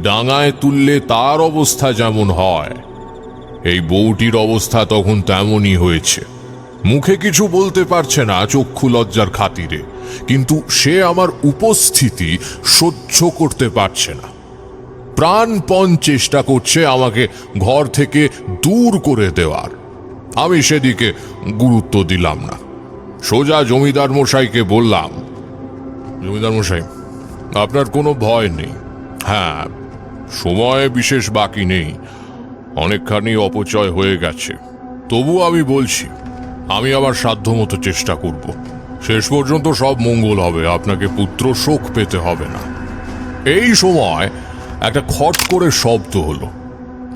ডাঙায় তুললে তার অবস্থা যেমন হয়, এই বউটির অবস্থা তখন তেমনই হয়েছে। মুখে কিছু বলতে পারছে না চক্ষু লজ্জার খাতিরে, কিন্তু সে আমার উপস্থিতি সহ্য করতে পারছে না। প্রাণপণ চেষ্টা করছে আমাকে ঘর থেকে দূর করে দেওয়ার। আমি সেদিকে গুরুত্ব দিলাম না। সোজা জমিদার মশাইকে বললাম, জমিদার মশাই, আপনার কোনো ভয় নেই। হ্যাঁ, সময় বিশেষ বাকি নেই, অনেকখানি অপচয় হয়ে গেছে। তবু আমি বলছি, আমি আবার সাধ্যমতো চেষ্টা করব। শেষ পর্যন্ত সব মঙ্গল হবে, আপনাকে পুত্র শোক পেতে হবে না। এই সময় একটা খট করে শব্দ হলো।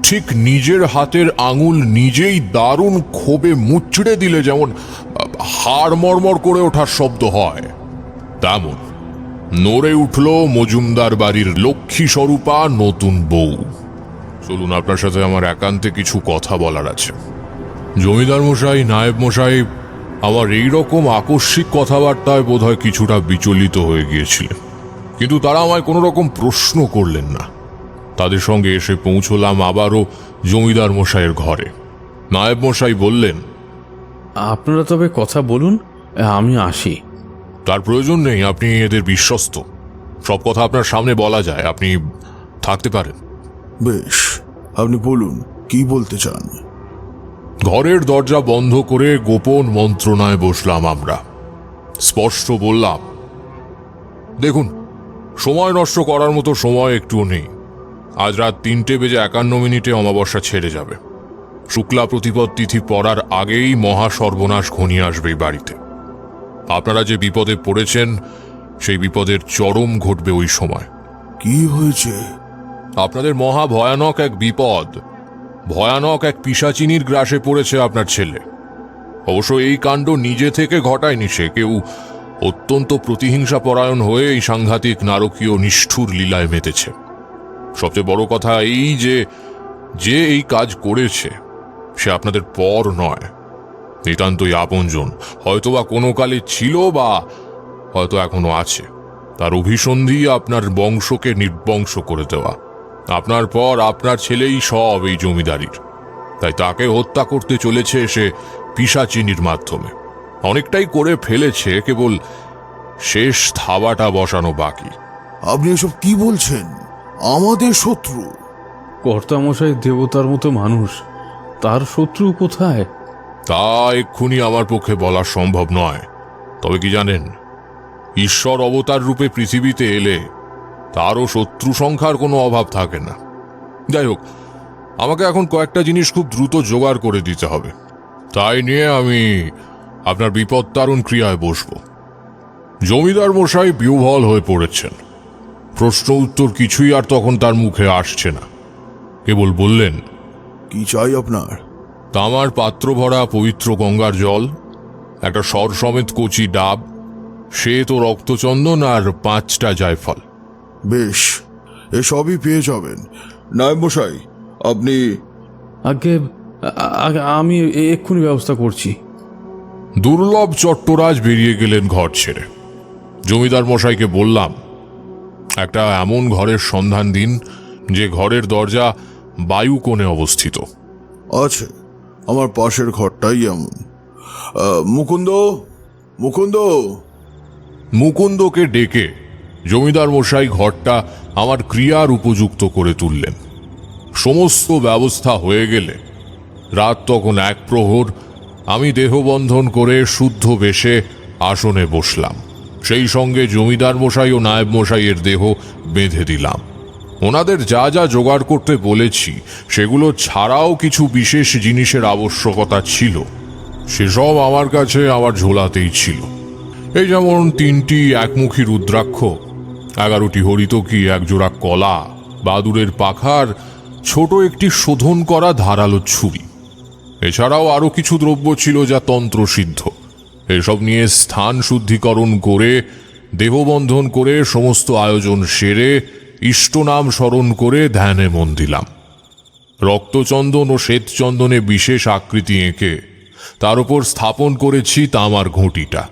ঠিক নিজের হাতের আঙুল নিজেই দারুণ ক্ষোভে মুচড়ে দিলে যেমন হাড় মর্মর করে ওঠার শব্দ হয়, তেমন নড়ে উঠল মজুমদার বাড়ির লক্ষ্মী স্বরূপা নতুন বউ। চলুন, আপনার সাথে আমার একান্তে কিছু কথা বলার আছে। জমিদার মশাই, নায়েব মশাই আমার এইরকম আকস্মিক কথাবার্তায় বোধহয় কিছুটা বিচলিত হয়ে গিয়েছিলেন, কিন্তু তারা আমায় কোনো রকম প্রশ্ন করলেন না। তাদের সঙ্গে এসে পৌঁছলাম আবারও জমিদার মশাইয়ের ঘরে। নায়েব মশাই বললেন, আপনারা তবে কথা বলুন, আমি আসি। তার প্রয়োজন নেই, আপনি এদের বিশ্বস্ত। সব কথা আপনার সামনে বলা যায়, আপনি থাকতে পারেন। বেশ, আপনি বলুন কি বলতে চান। ঘরের দরজা বন্ধ করে গোপন মন্ত্রণায় বসলাম আমরা। স্পষ্ট বললাম, দেখুন, সময় নষ্ট করার মতো সময় একটুও নেই। আজ রাত 3:51 অমাবস্যা ছেড়ে যাবে। শুক্লা প্রতিপদ তিথি পড়ার আগেই মহা সর্বনাশ ঘনিয়ে আসবে এই বাড়িতে। আপনারা যে বিপদে পড়েছেন, সেই বিপদের চরম ঘটবে ওই সময়। কি হয়েছে? আপনাদের মহা ভয়ানক এক বিপদ, ভয়ানক এক পিশাচিনীর গ্রাসে পড়েছে আপনার ছেলে। অবশ্য এই কাণ্ড নিজে থেকে ঘটায়নি সে, কেউ অত্যন্ত প্রতিহিংসা পরায়ণ হয়ে এই সাংঘাতিক নারকীয় নিষ্ঠুর লীলায় মেতেছে। সবচেয়ে বড় কথা এই যে এই কাজ করেছে সে আপনাদের পর নয়, নিতান্তই আপনজন। হয়তোবা কোনো কালে ছিল বা হয়তো এখনো আছে। তার অভিসন্ধি আপনার বংশকে নির্বংশ করে দেওয়া। আপনার পর আপনার ছেলেই সব এই জমিদারির। তাই তাকে হত্যা করতে চলেছে সে পিশাচিনীর মাধ্যমে। অনেকটাই করে ফেলেছে, কেবল শেষ থাবাটা বসানো বাকি। আপনি এসব কি বলছেন? আমাদের শত্রু? কর্তামশাই দেবতার মতো মানুষ, তার শত্রু কোথায়? তা এক্ষুনি আমার পক্ষে বলা সম্ভব নয়। তবে কি জানেন, ঈশ্বর অবতার রূপে পৃথিবীতে এলে তারও শত্রু সংখ্যার কোনো অভাব থাকে না। যাই হোক, আমাকে এখন কয়েকটা জিনিস খুব দ্রুত জোগাড় করে দিতে হবে। তাই নিয়ে আমি আপনার বিপদ তারণ ক্রিয়ায় বসব। জমিদার মশাই বিহ্বল হয়ে পড়েছেন। প্রশ্ন উত্তর কিছুই আর তখন তার মুখে আসছে না। কেবল বললেন, কি চাই আপনার? তামার পাত্র ভরা পবিত্র গঙ্গার জল, একটা সর সমেত কচি ডাব, শ্বেত ও রক্তচন্দন আর 5টা জায়ফল। বেশ, এসবই পেয়ে যাবেন। নায়েব মশাই, আপনি আগে আমি এক্ষুনি ব্যবস্থা করছি। দুর্লভ চট্টরাজ বেরিয়ে গেলেন ঘর ছেড়ে। জমিদার মশাইকে বললাম, একটা এমন ঘরের সন্ধান দিন যে ঘরের দরজা বায়ু কোণে অবস্থিত। আছে, আমার পাশের ঘরটাই এমন। মুকুন্দ, মুকুন্দ! মুকুন্দকে ডেকে জমিদার মশাই ঘরটা আমার ক্রিয়ার উপযুক্ত করে তুললেন। সমস্ত ব্যবস্থা হয়ে গেলে রাত তখন 1 প্রহর। আমি দেহবন্ধন করে শুদ্ধ বেশে আসনে বসলাম। সেই সঙ্গে জমিদার মশাই ও নায়েব মশাইয়ের দেহ বেঁধে দিলাম। ওনাদের যা যা জোগাড় করতে বলেছি সেগুলো ছাড়াও কিছু বিশেষ জিনিসের আবশ্যকতা ছিল, সেসব আমার কাছে আমার ঝোলাতেই ছিল। এই যেমন 3টি একমুখী রুদ্রাক্ষ, 11টি হরিতকি, 1 জোড়া কলা, বাদুরের পাখার ছোট একটি শোধন করা ধারালো ছুরি। এছাড়াও আরো কিছু দ্রব্য ছিল যা তন্ত্রসিদ্ধ। এসব নিয়ে স্থান শুদ্ধিকরণ করে, দেহবন্ধন করে, সমস্ত আয়োজন সেরে ইষ্টনাম স্মরণ করে ধ্যানে মন দিলাম। রক্তচন্দন ও শ্বেতচন্দনে বিশেষ আকৃতি এঁকে তার উপর স্থাপন করেছি তামার ঘটিটা।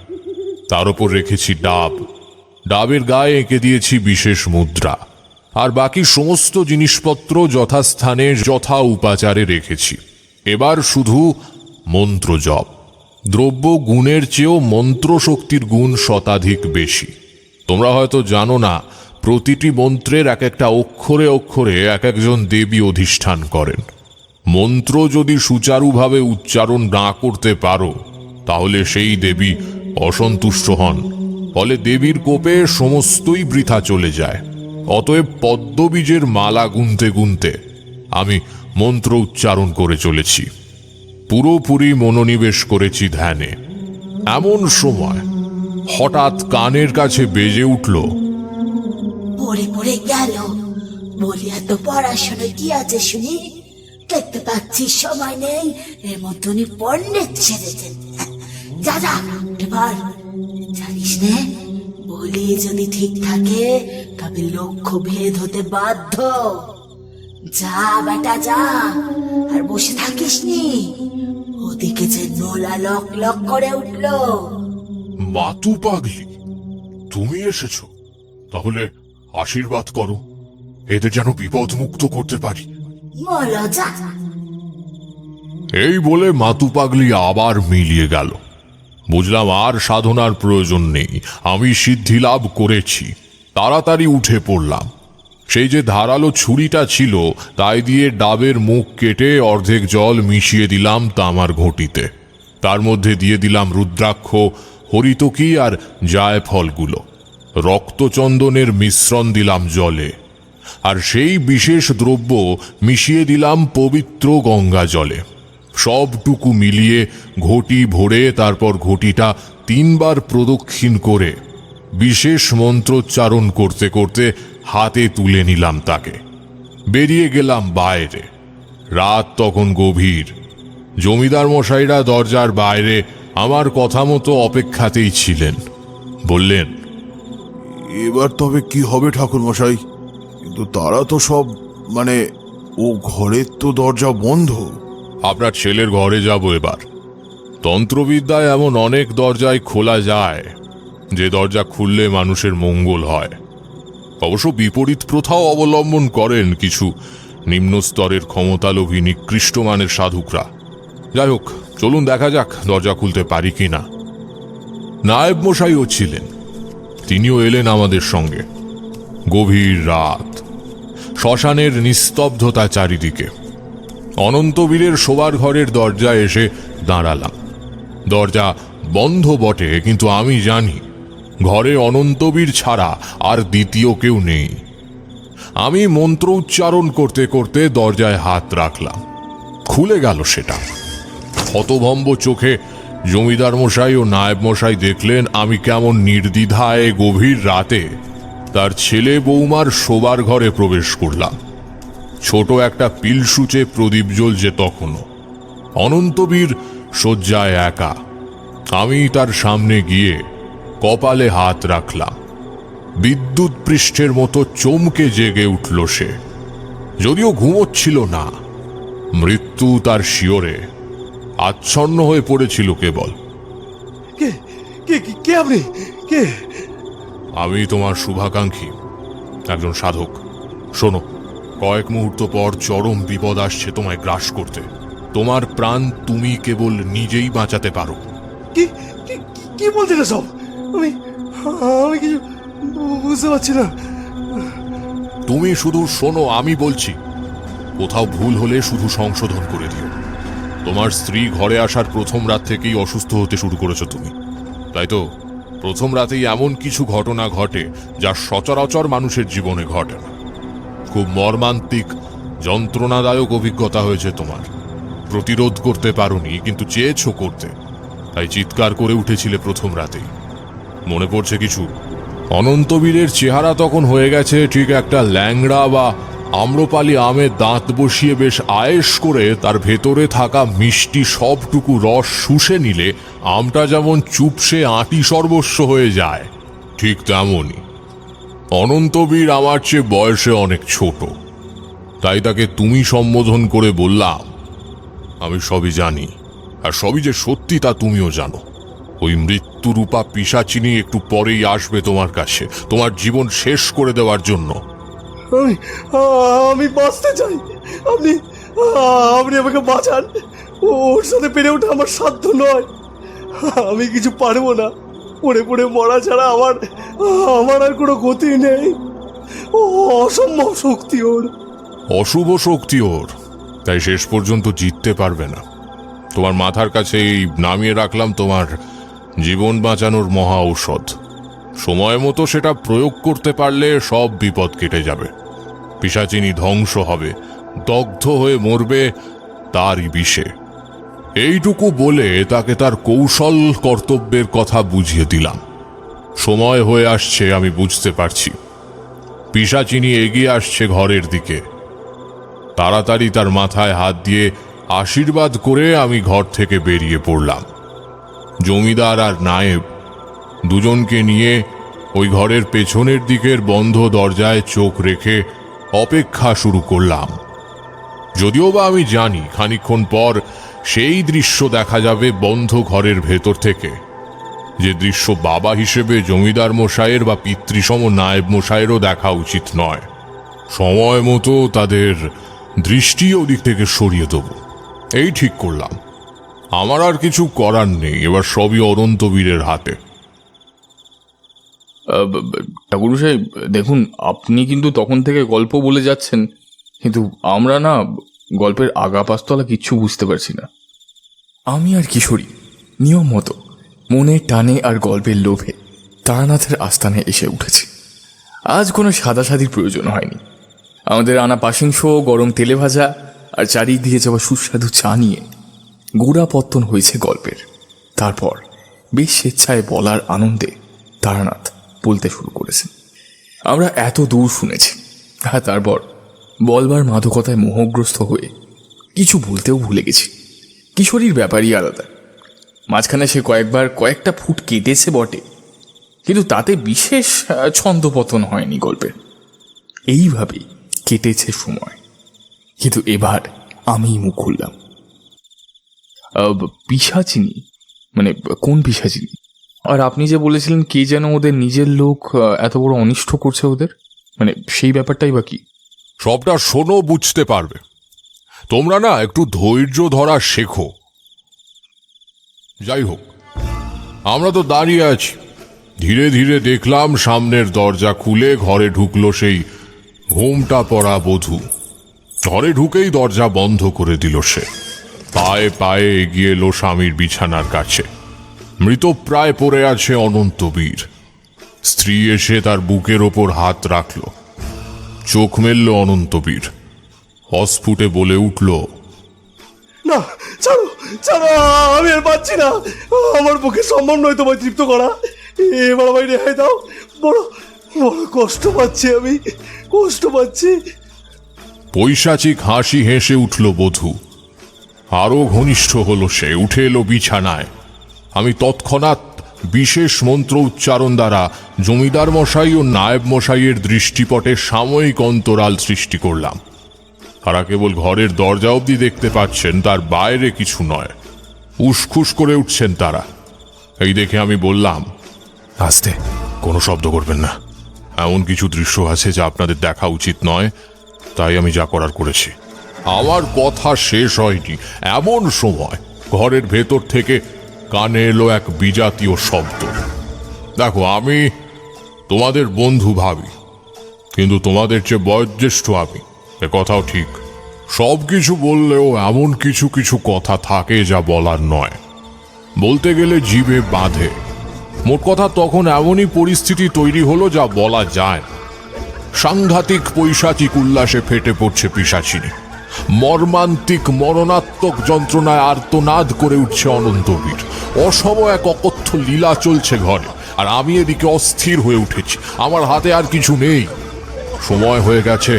তার উপর রেখেছি ডাব, ডাবের গায়ে এঁকে দিয়েছি বিশেষ মুদ্রা, আর বাকি সমস্ত জিনিসপত্র যথাস্থানে যথা উপাচারে রেখেছি। এবার শুধু মন্ত্র জপ। দ্রব্য গুণের চেয়েও মন্ত্র শক্তির গুণ শতাধিক বেশি। তোমরা হয়তো জানো না, প্রতিটি মন্ত্রের এক একটা অক্ষরে অক্ষরে এক একজন দেবী অধিষ্ঠান করেন। মন্ত্র যদি সুচারুভাবে উচ্চারণ না করতে পারো তাহলে সেই দেবী অসন্তুষ্ট হন, ফলে দেবীর কোপে সমস্তই বৃথা চলে যায়। অতএব পদ্মবীজের মালা গুনতে গুনতে আমি মন্ত্র উচ্চারণ করে চলেছি। পুরোপুরি মনোনিবেশ করেছি ধ্যানে। এমন সময় হঠাৎ কানের কাছে বেজে উঠল, পড়ে পড়ে গেল। বলি, এত পড়াশোনা কি আছে শুনি? দেখতে পাচ্ছি সময় নেই, এর মধ্যে উনি পণ্ডিত ছেড়েছেন। যা যা, এবার জানিস নে, বলি যদি ঠিক থাকে তবে লক্ষ্য ভেদ হতে বাধ্য। যা বেটা যা, আর বসে থাকিস নি। ওদিকে যে নোলা লক লক করে উঠলো। মাতু পাগলি, তুমি এসেছো? তাহলে আশীর্বাদ করো, এদের যেন বিপদ মুক্ত করতে পারি। বলো যা। এই বলে মাতু পাগলি আবার মিলিয়ে গেল। বুঝলাম আর সাধনার প্রয়োজন নেই, আমি সিদ্ধি লাভ করেছি। তাড়াতাড়ি উঠে পড়লাম। সেই যে ধারালো ছুরিটা ছিল তাই দিয়ে ডাবের মুখ কেটে অর্ধেক জল মিশিয়ে দিলাম তামার ঘটিতে। তার মধ্যে দিয়ে দিলাম রুদ্রাক্ষ, হরিতকি আর জায়ফলগুলো। রক্তচন্দনের মিশ্রণ দিলাম জলে, আর সেই বিশেষ দ্রব্য মিশিয়ে দিলাম পবিত্র গঙ্গা জলে। সবটুকু মিলিয়ে ঘটি ভরে তারপর ঘটিটা 3 বার প্রদক্ষিণ করে বিশেষ মন্ত্রোচ্চারণ করতে করতে হাতে তুলে নিলাম তাকে। বেরিয়ে গেলাম বাইরে। রাত তখন গভীর। জমিদার মশাইরা দরজার বাইরে আমার কথা মতো অপেক্ষাতেই ছিলেন। বললেন, এবার তবে কি হবে ঠাকুর মশাই? কিন্তু তারা তো সব ও ঘরের তো দরজা বন্ধ। আপনার ছেলের ঘরে যাব এবার। তন্ত্রবিদ্যায় এমন অনেক দরজাই খোলা যায় যে দরজা খুললে মানুষের মঙ্গল হয়। অবশ্য বিপরীত প্রথাও অবলম্বন করেন কিছু নিম্ন স্তরের ক্ষমতালোভী নিকৃষ্ট মানের সাধুকরা। যাই হোক, চলুন দেখা যাক দরজা খুলতে পারি কিনা। নায়েব মশাইও ছিলেন, তিনিও এলেন আমাদের সঙ্গে। গভীর রাত, শ্মশানের নিস্তব্ধতা চারিদিকে। অনন্তবীরের শোবার ঘরের দরজায় এসে দাঁড়ালাম। দরজা বন্ধ বটে, কিন্তু আমি জানি ঘরে অনন্তবীর ছাড়া আর দ্বিতীয় কেউ নেই। আমি মন্ত্র উচ্চারণ করতে করতে দরজায় হাত রাখলাম। খুলে গেল সেটা। হতভম্ব চোখে জমিদার মশাই ও নায়েব মশাই দেখলেন আমি কেমন নির্দ্বিধায় গভীর রাতে তার ছেলে বৌমার শোবার ঘরে প্রবেশ করলাম। ছোট একটা পিলসুচে প্রদীপ জ্বলছে তখনও। অনন্তবীর শয্যায় একা। আমি তার সামনে গিয়ে কপালে হাত রাখলাম। বিদ্যুৎ পৃষ্ঠের মতো চমকে জেগে উঠল সে। যদিও ঘুমোচ্ছিল না, মৃত্যু তার শিয়রে আচ্ছন্ন হয়ে পড়েছিল কেবল। কে কে কে আপনি? কে? আমি তোমার শুভাকাঙ্ক্ষী, একজন সাধক। শোনো, কয়েক মুহূর্ত পর চরম বিপদ আসছে তোমায় গ্রাস করতে। তোমার প্রাণ তুমি কেবল নিজেই বাঁচাতে পারো। কি কি বলছেন সব? আমি আমি কিছু বুঝতে পারছি না। তুমি শুধু শোনো, আমি বলছি। কোথাও ভুল হলে শুধু সংশোধন করে দিও। তোমার স্ত্রী ঘরে আসার প্রথম রাত থেকেই অসুস্থ হতে শুরু করেছো তুমি, তাই তো? প্রথম রাতেই এমন কিছু ঘটনা ঘটে যা সচরাচর মানুষের জীবনে ঘটে না। খুব মর্মান্তিক, যন্ত্রণাদায়ক অভিজ্ঞতা হয়েছে তোমার। প্রতিরোধ করতে পারোনি, কিন্তু চেয়েছো করতে, তাই চিৎকার করে উঠেছিলে প্রথম রাতেই। মনে পড়ছে কিছু? অনন্তবীরের চেহারা তখন হয়ে গেছে ঠিক একটা ল্যাংড়া বা আম্রপালি আমের দাঁত বসিয়ে বেশ আয়েশ করে তার ভেতরে থাকা মিষ্টি সবটুকু রস শুষে নিলে আমটা যেমন চুপসে আঁটি সর্বস্ব হয়ে যায়, ঠিক তেমনই। অনন্তবীর আমার চেয়ে বয়সে অনেক ছোট, তাই তাকে তুমি সম্বোধন করে বললাম, আমি সবই জানি, আর সবই যে সত্যি তা তুমিও জানো। ওই মৃত্যুরূপা পিশাচিনী একটু পরেই আসবে তোমার কাছে, তোমার জীবন শেষ করে দেওয়ার জন্য। আমি বাঁচতে চাই। আপনি আপনি আমাকে বাঁচান। ওর সাথে পেরে ওঠা আমার সাধ্য নয়। আমি কিছু পারবো না। পড়ে পড়ে মরা ছাড়া আমার আর কোনো গতি নেই। অসম্ভব শক্তি ওর। অশুভ শক্তি ওর, তাই শেষ পর্যন্ত জিততে পারবে না। তোমার মাথার কাছে এই নামিয়ে রাখলাম তোমার জীবন বাঁচানোর মহা ঔষধ। সময় মতো সেটা প্রয়োগ করতে পারলে সব বিপদ কেটে যাবে। পিশাচিনী ধ্বংস হবে, দগ্ধ হয়ে মরবে তারই বিষে। এইটুকু বলে তাকে তার কৌশল কর্তব্যের কথা বুঝিয়ে দিলাম। সময় হয়ে আসছে, আমি বুঝতে পারছি। পিশাচিনী এগিয়ে আসছে ঘরের দিকে। তাড়াতাড়ি তার মাথায় হাত দিয়ে আশীর্বাদ করে আমি ঘর থেকে বেরিয়ে পড়লাম। জমিদার আর নায়েব দুজনকে নিয়ে ওই ঘরের পেছনের দিকের বন্ধ দরজায় চোখ রেখে অপেক্ষা শুরু করলাম। যদিও বা আমি জানি খানিকক্ষণ পর সেই দৃশ্য দেখা যাবে বন্ধ ঘরের ভেতর থেকে, যে দৃশ্য বাবা হিসেবে জমিদার মশাইয়ের বা পিতৃসম নায়েব মশাইয়েরও দেখা উচিত নয়। সময় মতো তাদের দৃষ্টি ওদিক থেকে সরিয়ে দেব, এই ঠিক করলাম। আমার আর কিছু করার নেই, এবার সবই অনন্তবীরের হাতে। ঠাকুর সাহেব, দেখুন, আপনি কিন্তু তখন থেকে গল্প বলে যাচ্ছেন, কিন্তু আমরা না গল্পের আগা পাস্তলা কিচ্ছু বুঝতে পারছি না। আমি আর কিশোরী নিয়ম মতো মনের টানে আর গল্পের লোভে তারানাথের আস্থানে এসে উঠেছি। আজ কোনো সাদাসাদির প্রয়োজন হয়নি। আমাদের আনা পাশিংশ, গরম তেলে ভাজা আর চারিদিকে যাওয়া সুস্বাদু চা নিয়ে গোড়াপত্তন হয়েছে গল্পের। তারপর বেশ স্বেচ্ছায় বলার আনন্দে তারানাথ বলতে শুরু করেছেন। আমরা এত দূর শুনেছি, আর তারপর বলবার মাদকতায় মোহগ্রস্ত হয়ে কিছু বলতেও ভুলে গেছি। কিশোরীর ব্যাপারই আলাদা। মাঝখানে সে কয়েকবার কয়েকটা ফুট কেটেছে বটে, কিন্তু তাতে বিশেষ ছন্দপতন হয়নি গল্পের। এইভাবেই কেটেছে সময়। কিন্তু এবার আমিই মুখ খুললাম। পিশাচিনী মানে কোন পিশাচিনী? আর আপনি যে বলেছিলেন কে যেন ওদের নিজের লোক এত বড় অনিষ্ট করছে ওদের, মানে সেই ব্যাপারটাই বা কি? সবটা শোনো, বুঝতে পারবে। তোমরা না একটু ধৈর্য ধরা শেখো। যাই হোক, আমরা তো দাঁড়িয়ে আছি। ধীরে ধীরে দেখলাম সামনের দরজা খুলে ঘরে ঢুকলো সেই ঘোমটা পরা বধূ। ঘরে ঢুকেই দরজা বন্ধ করে দিল সে। পায়ে পায়ে এগিয়ে এলো স্বামীর বিছানার কাছে। মৃতপ্রায় পড়ে আছে অনন্তবীর। স্ত্রী এসে তার বুকের ওপর হাত রাখল। চোখ মেলল অনন্তবীর। অস্ফুটে বলে উঠল, না, ছাড়ো ছাড়ো, আমি আর পাচ্ছি না, আমার পক্ষে সম্ভব নয় তোমায় তৃপ্ত করা। এবার আমায় রেহাই দাও, বড় বড় কষ্ট পাচ্ছি, আমি কষ্ট পাচ্ছি। পৈশাচিক হাসি হেসে উঠল বধূ। আরো ঘনিষ্ঠ হলো সে, উঠে এলো বিছানায়। আমি তৎক্ষণাৎ বিশেষ মন্ত্র উচ্চারণ দ্বারা জমিদার মশাই ও নায়েব মশাইয়ের দৃষ্টিপটে সাময়িক অন্তরাল সৃষ্টি করলাম। তারা কেবল ঘরের দরজা অবধি দেখতে পাচ্ছেন, তার বাইরে কিছু নয়। উসখুস করে উঠছেন তারা। এই দেখে আমি বললাম, আস্তে, কোনো শব্দ করবেন না। এমন কিছু দৃশ্য আছে যা আপনাদের দেখা উচিত নয়, তাই আমি যা করার করেছি। আমার কথা শেষ হয়নি এমন সময় ঘরের ভেতর থেকে কানে এলো এক বিজাতীয় শব্দ। দেখো, আমি তোমাদের বন্ধু ভাবি, কিন্তু তোমাদের চেয়ে বয়োজ্যেষ্ঠ আমি, এ কথাও ঠিক। সব কিছু বললেও এমন কিছু কিছু কথা থাকে যা বলার নয়, বলতে গেলে জিভে বাঁধে। মোট কথা, তখন এমনই পরিস্থিতি তৈরি হলো যা বলা যায় না। সাংঘাতিক পৈশাচিক উল্লাসে ফেটে পড়ছে পিশাচিনী। মর্মান্তিক মরণাত্মক যন্ত্রণায় আর্তনাদ করে উঠছে অনন্তবীর। অসম এক অকথ্য লীলা চলছে ঘরে, আর আমি এদিকে অস্থির হয়ে উঠেছি। আমার হাতে আর কিছু নেই। সময় হয়ে গেছে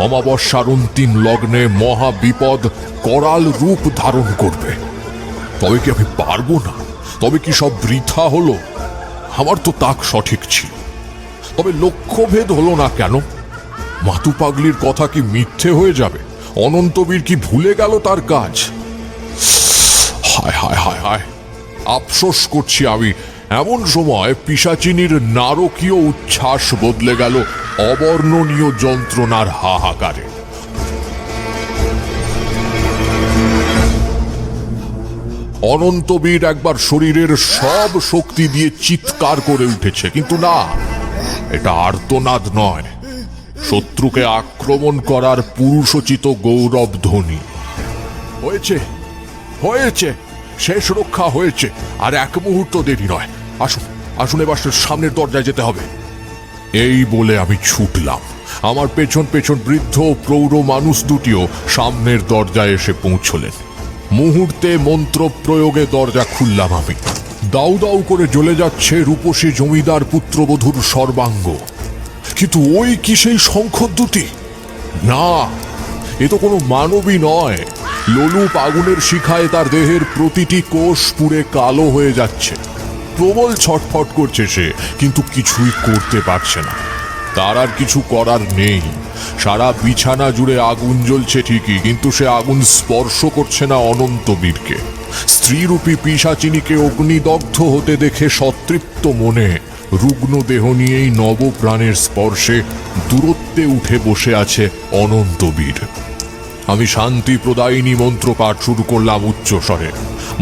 অমাবস্যার অন্তিম লগ্নে মহা বিপদ করাল রূপ ধারণ করবে। তবে কি আমি পারবো না? তবে কি সব বৃথা হলো? আমার তো তাক সঠিক ছিল, তবে লক্ষ্যভেদ হলো না কেন? মাতু পাগলির কথা কি মিথ্যে হয়ে যাবে? অনন্তবীর কি ভুলে গেল তার কাজ? হায় হায় হায় হায়, আফসোস করছি আমি। এমন সময় পিশাচিনীর নারকীয় উচ্ছ্বাস বদলে গেল অবর্ণনীয় যন্ত্রণার হাহাকারে। অনন্তবীর একবার শরীরের সব শক্তি দিয়ে চিৎকার করে উঠেছে, কিন্তু না, এটা আর্তনাদ নয়, শত্রুকে আক্রমণ করার পুরুষোচিত গৌরব ধ্বনি। হয়েছে হয়েছে, শেষ রক্ষা হয়েছে, আর এক মুহূর্ত দেরি নয়। আসুন আসুন, এবার সামনের দরজায় যেতে হবে। এই বলে আমি ছুটলাম। আমার পেছন পেছন বৃদ্ধ প্রৌঢ় মানুষ দুটিও সামনের দরজায় এসে পৌঁছলেন। মুহূর্তে মন্ত্র প্রয়োগে দরজা খুললাম আমি। দাউ দাউ করে জ্বলে যাচ্ছে রূপসী জমিদার পুত্রবধূর সর্বাঙ্গ। কিন্তু ওই কি সেই শঙ্খ দুটি? না, এ তো কোনো মানবী নয়। লোলুপ আগুনের শিখায় তার দেহের প্রতিটি কোষ পুড়ে কালো হয়ে যাচ্ছে। প্রবল ছটফট করছে সে, কিন্তু কিছুই করতে পারছে না। তার আর কিছু করার নেই। সারা বিছানা জুড়ে আগুন জ্বলছে ঠিকই, কিন্তু সে আগুন স্পর্শ করছে না অনন্তবীরকে। স্ত্রীরূপী পিশাচিনীকে অগ্নিদগ্ধ হতে দেখে সতৃপ্ত মনে রুগ্ন দেহ নিয়েই নবপ্রাণের স্পর্শে দূরত্বে উঠে বসে আছে অনন্তবীর। আমি শান্তি প্রদায়িনী মন্ত্র পাঠ শুরু করলাম উচ্চ স্বরে।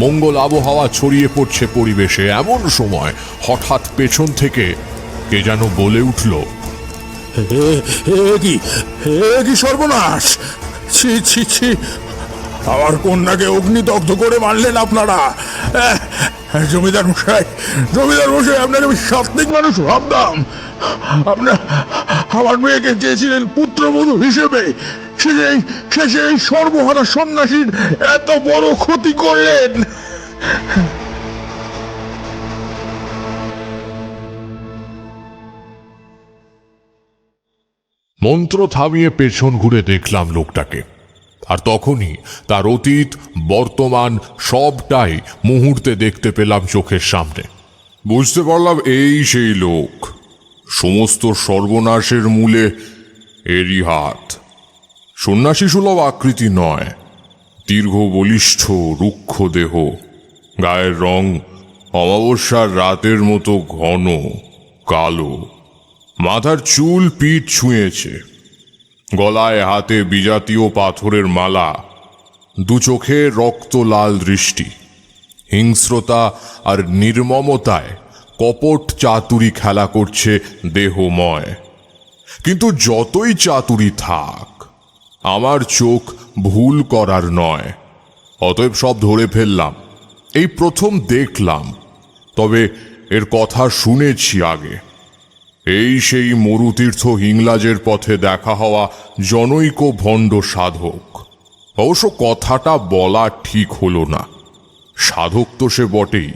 মঙ্গল আবহাওয়া ছড়িয়ে পড়ছে পরিবেশে। এমন সময় হঠাৎ পেছন থেকে কে যেন বলে উঠল, কি সর্বনাশ! ছি ছি ছি, আমার কন্যাকে অগ্নিদগ্ধ করে মারলেন আপনারা। জমিদার মশাই, জমিদার মশাই, আপনাকে আমি সাত্বিক মানুষ ভাবতাম। আপনার আমার মেয়েকে চেয়েছিলেন পুত্রবধূ হিসেবে, শেষে এই সর্বহারা সন্ন্যাসীর এত বড় ক্ষতি করলেন। মন্ত্র থামিয়ে পেছন ঘুরে দেখলাম লোকটাকে, আর তখনই তার অতীত বর্তমান সবটাই মুহূর্তে দেখতে পেলাম চোখের সামনে। বুঝতে পারলাম এই সেই লোক। সমস্ত সর্বনাশের মূলে এরই হাত। সন্ন্যাসী সুলভ আকৃতি নয়, দীর্ঘ বলিষ্ঠ রুক্ষ দেহ, গায়ের রং অমাবস্যার রাতের মতো ঘন কালো, মাথার চুল পিঠ ছুঁয়েছে, গলায় হাতে বিজাতীয় পাথরের মালা, দু চোখে রক্ত লাল দৃষ্টি, হিংস্রতা আর নির্মমতায় কপট চাতুরি খেলা করছে দেহময়। কিন্তু যতই চাতুরি থাক, আমার চোখ ভুল করার নয়। অতএব সব ধরে ফেললাম। এই প্রথম দেখলাম, তবে এর কথা শুনেছি আগে। এই সেই মরুতীর্থ হিংলাজের পথে দেখা হওয়া জনৈক ভণ্ড সাধক। অবশ্য কথাটা বলা ঠিক হলো না। সাধক তো সে বটেই,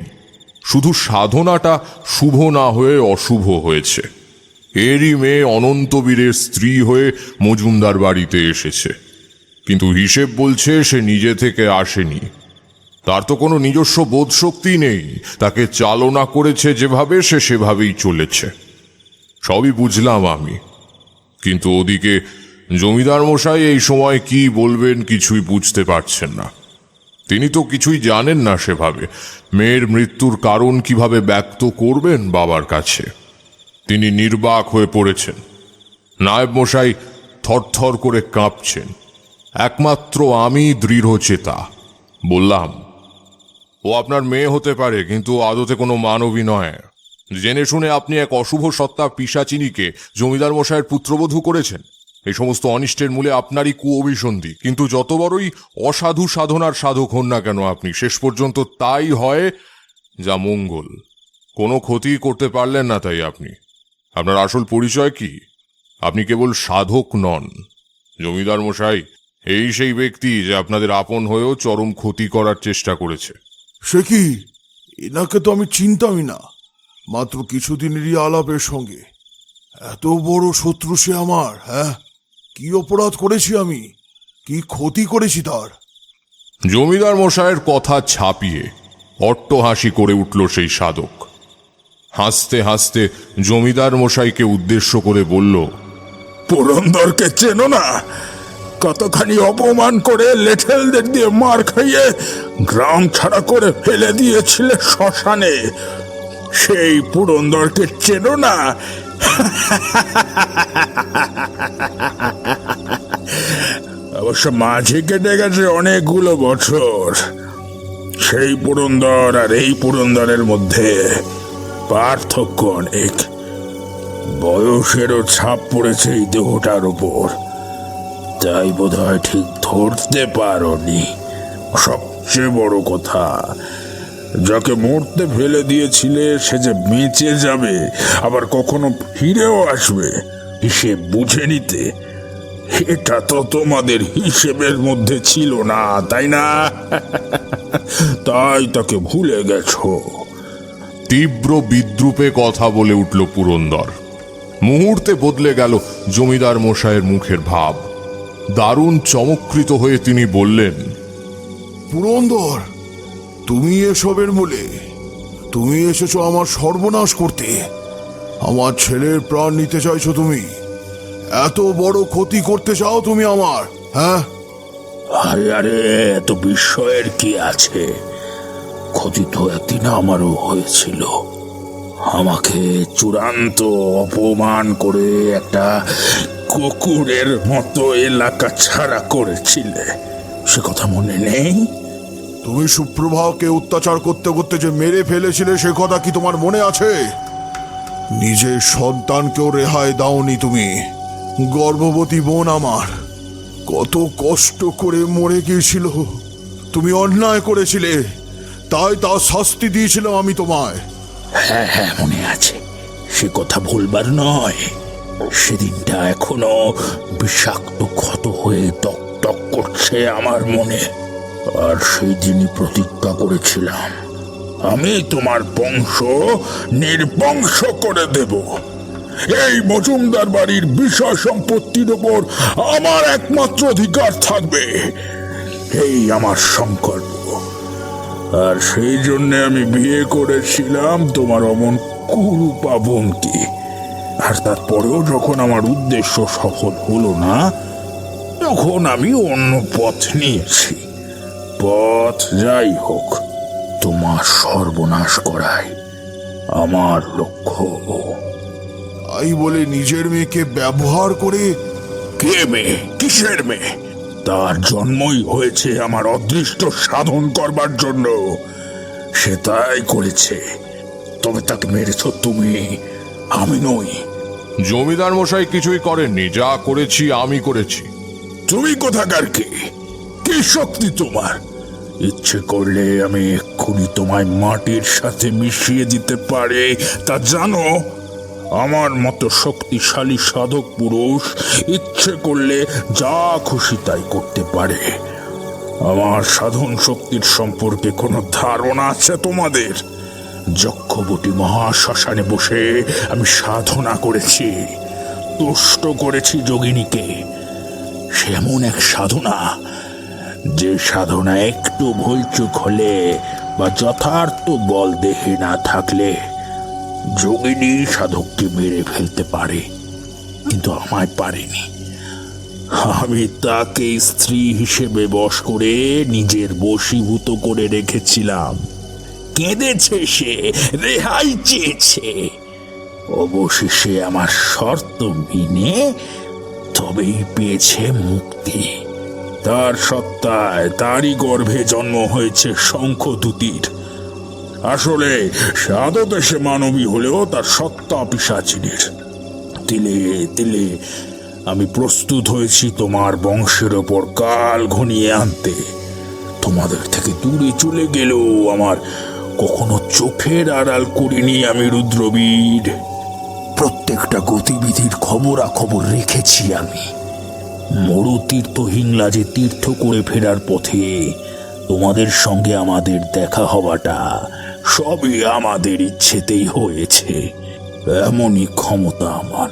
শুধু সাধনাটা শুভ না হয়ে অশুভ হয়েছে। এরই মেয়ে অনন্তবীরের স্ত্রী হয়ে মজুমদার বাড়িতে এসেছে, কিন্তু হিসেব বলছে সে নিজে থেকে আসেনি। তার তো কোনো নিজস্ব বোধশক্তি নেই, তাকে চালনা করেছে যেভাবে সে সেভাবেই চলেছে। সবই বুঝলাম আমি, কিন্তু ওদিকে জমিদার মশাই এই সময় কি বলবেন কিছুই বুঝতে পারছেন না। তিনি তো কিছুই জানেন না সেভাবে। মেয়ের মৃত্যুর কারণ কিভাবে ব্যক্ত করবেন বাবার কাছে। তিনি নির্বাক হয়ে পড়েছেন। নায়েব মশাই থরথর করে কাঁপছেন। একমাত্র আমি দৃঢ়চেতা। বললাম, ও আপনার মেয়ে হতে পারে, কিন্তু আদতে কোনো মানবী নয়। জেনে শুনে আপনি এক অশুভ সত্তা পিশাচিনীকে জমিদার মশাইয়ের পুত্রবধূ করেছেন। এই সমস্ত অনিষ্টের মূলে আপনারই কুঅভিসন্ধি। কিন্তু যত বড়ই অসাধু সাধনার সাধক হন না কেন আপনি, শেষ পর্যন্ত তাই হয় যা মঙ্গল। কোনো ক্ষতি করতে পারলেন না। তাই আপনি, আপনার আসল পরিচয় কি? আপনি কেবল সাধক নন। জমিদার মশাই এই সেই ব্যক্তি যে আপনাদের আপন হয়েও চরম ক্ষতি করার চেষ্টা করেছে। সে কি? এনাকে তো আমি চিনতামই না। মাত্র কিছুদিনেরই আলাপের সঙ্গে এত বড় শত্রু সে আমার। হ্যাঁ, কি অপরাধ করেছি আমি? কি ক্ষতি করেছি তার? জমিদার মশাইয়ের কথা ছাপিয়ে অট্টহাসি করে উঠল সেই সাধক। হাসতে হাসতে জমিদার মশাইকে উদ্দেশ্য করে বলল, পুরন্দরকে চেনো না? কতখানি অপমান করে লেঠেলদের দিয়ে মার খাইয়ে গ্রাম ছাড়া করে ফেলে দিয়েছিলে শ্মশানে। সেই পুরন্দরকে চেনো না? অবশ্য মাঝে কেটে গেছে অনেকগুলো বছর। সেই পুরন্দর আর এই পুরন্দরের মধ্যে পার্থক্য অনেক। বয়সেরও ছাপ পড়েছে এই দেহটার উপর, তাই বোধহয় ঠিক ধরতে পারোনি। সবচেয়ে বড় কথা, যাকে মরতে ফেলে দিয়েছিলে সে যে বেঁচে যাবে, আবার কখনো ফিরেও আসবে, হিসেব বুঝে নিতে। এটা তো তোমাদের হিসেবের মধ্যে ছিল না, তাই না? তাই তাকে ভুলে গেছো। তীব্র বিদ্রুপে কথা বলে উঠল পুরন্দর। মুহূর্তে বদলে গেল জমিদার মশাইয়ের মুখের ভাব। দারুণ চমৎকৃত হয়ে তিনি বললেন, পুরন্দর, তুমি এসবের মূলে? তুমি এসেছো আমার সর্বনাশ করতে। আমার ছেলের প্রাণ নিতে চাইছো তুমি? এত বড় ক্ষতি করতে চাও তুমি আমার? হ্যাঁ, আরে আরে, এত বিস্ময়ের কি আছে? ক্ষতি তো একদিন আমারও হয়েছিল। আমাকে চূড়ান্ত অপমান করে একটা কুকুরের মতো এলাকা ছাড়া করেছিলে, সে কথা মনে নেই? তুমি সুপ্রভাকে অত্যাচার করতে করতে যে মেরে ফেলেছিলে সে কথা কি তোমার মনে আছে? নিজের সন্তানকেও রেহাই দাওনি তুমি। গর্ভবতী বোন আমার কত কষ্ট করে মরে গিয়েছিল। তুমি অন্যায় করেছিলে, তাই তার শাস্তি দিয়েছিলাম আমি তোমায়। হ্যাঁ হ্যাঁ, মনে আছে। সে কথা ভুলবার নয়। সেদিনটা এখনো বিষাক্ত ক্ষত হয়ে টক টক করছে আমার মনে। আর সেই দিনই প্রতিজ্ঞা করেছিলাম, আমি তোমার বংশ নির্বংশ করে দেব। এই মজুমদার বাড়ির বিষয় সম্পত্তির উপর আমার একমাত্র অধিকার থাকবে, এই আমার সংকল্প। আর সেই জন্য আমি বিয়ে করেছিলাম তোমার অমন কুরূপা বোনকে। আর তারপরেও যখন আমার উদ্দেশ্য সফল হলো না, তখন আমি অন্য পথ নিয়েছি। পথ যাই হোক, তোমার সর্বনাশ করাই আমার লক্ষ্য। তাই বলে নিজের মেয়েকে ব্যবহার করে? কে মেয়ে? কিসের মেয়ে? তার জন্মই হয়েছে আমার অদৃষ্ট সাধন করবার জন্য। সে তাই করেছে। তবে তাকে মেরেছ তুমি, আমি নই। জমিদার মশাই কিছুই করেননি, যা করেছি আমি করেছি। তুমি কোথাকার কে? কি শক্তি তোমার? ইচ্ছে করলে আমি এক্ষুনি তোমায় মাটির সাথে মিশিয়ে দিতে পারে, তা জানো? আমার মতো শক্তিশালী সাধক পুরুষ ইচ্ছে করলে যা খুশি তাই করতে পারে। আমার সাধন শক্তির সম্পর্কে কোনো ধারণা আছে তোমাদের? যক্ষবতী মহাশ্মশানে বসে আমি সাধনা করেছি, তুষ্ট করেছি যোগিনীকে। সে এমন এক সাধনা, যে সাধনা একটু ভুলচুক হলে বা যথার্থ বল দেহে না থাকলে যোগিনী সাধককে মেরে ফেলতে পারে, কিন্তু আমায় পারেনি। আমি তাকে স্ত্রী হিসেবে বশ করে নিজের বশীভূত করে রেখেছিলাম। কেঁদেছে সে, রেহাই চেয়েছে। অবশেষে আমার শর্ত মেনে তবেই পেয়েছে মুক্তি। তার সত্তায়, তারই গর্ভে জন্ম হয়েছে শঙ্খদূতীর। আসলে সাধতে সে মানবী হলেও তার সত্তা পিশাচিনীর। তিলে তিলে আমি প্রস্তুত হয়েছি তোমার বংশের ওপর কাল ঘনিয়ে আনতে। তোমাদের থেকে দূরে চলে গেলেও আমার কখনো চোখের আড়াল করিনি আমি রুদ্রবীর। প্রত্যেকটা গতিবিধির খবরাখবর রেখেছি আমি। মরুতীর্থ হিংলাজে তীর্থ করে ফেরার পথে তোমাদের সঙ্গে আমাদের দেখা হওয়াটা সবই আমাদের ইচ্ছেতেই হয়েছে। এমনই ক্ষমতা আমার।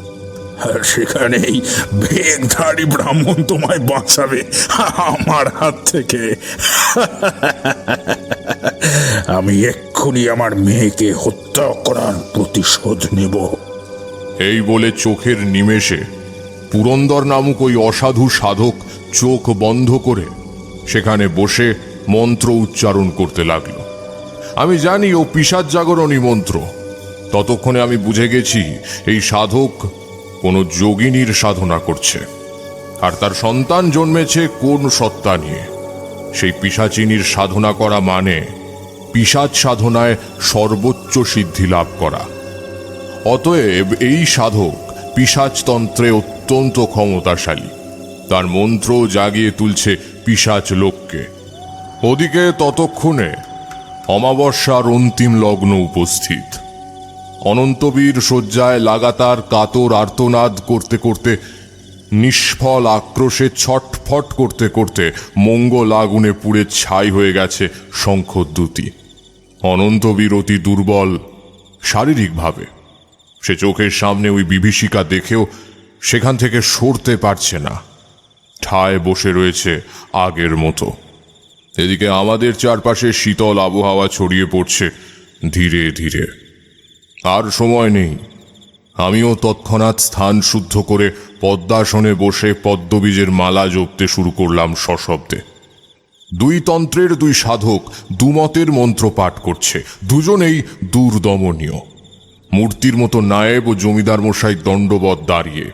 আর সেখানেই বেগধারী ব্রাহ্মণ তোমায় বাঁচাবে আমার হাত থেকে। আমি এক্ষুনি আমার মেয়েকে হত্যা করার প্রতিশোধ নেব। এই বলে চোখের নিমেষে পুরন্দর নামক ওই অসাধু সাধক চোখ বন্ধ করে সেখানে বসে মন্ত্র উচ্চারণ করতে লাগলো। আমি জানি ও পিশাচ জাগরণী মন্ত্র। ততক্ষণে আমি বুঝে গেছি এই সাধক কোনো যোগিনীর সাধনা করছে, আর তার সন্তান জন্মেছে কোন সত্তা নিয়ে। সেই পিশাচিনীর সাধনা করা মানে পিশাচ সাধনায় সর্বোচ্চ সিদ্ধি লাভ করা। অতএব এই সাধক পিশাচতন্ত্রে অত্যন্ত ক্ষমতাশালী। তার মন্ত্র জাগিয়ে তুলছে পিশাচ লোককে। ওদিকে ততক্ষণে অমাবস্যার অন্তিম লগ্ন উপস্থিত। অনন্তবীর শয্যায় লাগাতার কাতর আর্তনাদ করতে করতে, নিষ্ফল আক্রোশে ছটফট করতে করতে মঙ্গল আগুনে পুড়ে ছাই হয়ে গেছে শঙ্খদূতী। অনন্তবীর অতি দুর্বল শারীরিকভাবে। সে চোখের সামনে ওই বিভীষিকা দেখেও সেখান থেকে সরতে পারছে না, ঠায় বসে রয়েছে আগের মতো। এদিকে আমাদের চারপাশে শীতল আবহাওয়া ছড়িয়ে পড়ছে ধীরে ধীরে। আর সময় নেই। আমিও তৎক্ষণাৎ স্থান শুদ্ধ করে পদ্মাসনে বসে পদ্মবীজের মালা জপতে শুরু করলাম সশব্দে। দুই তন্ত্রের দুই সাধক দুমতের মন্ত্র পাঠ করছে, দুজনেই দুর্দমনীয়। মূর্তির মতো নায়েব ও জমিদার মশাই দণ্ডবৎ দাঁড়িয়ে।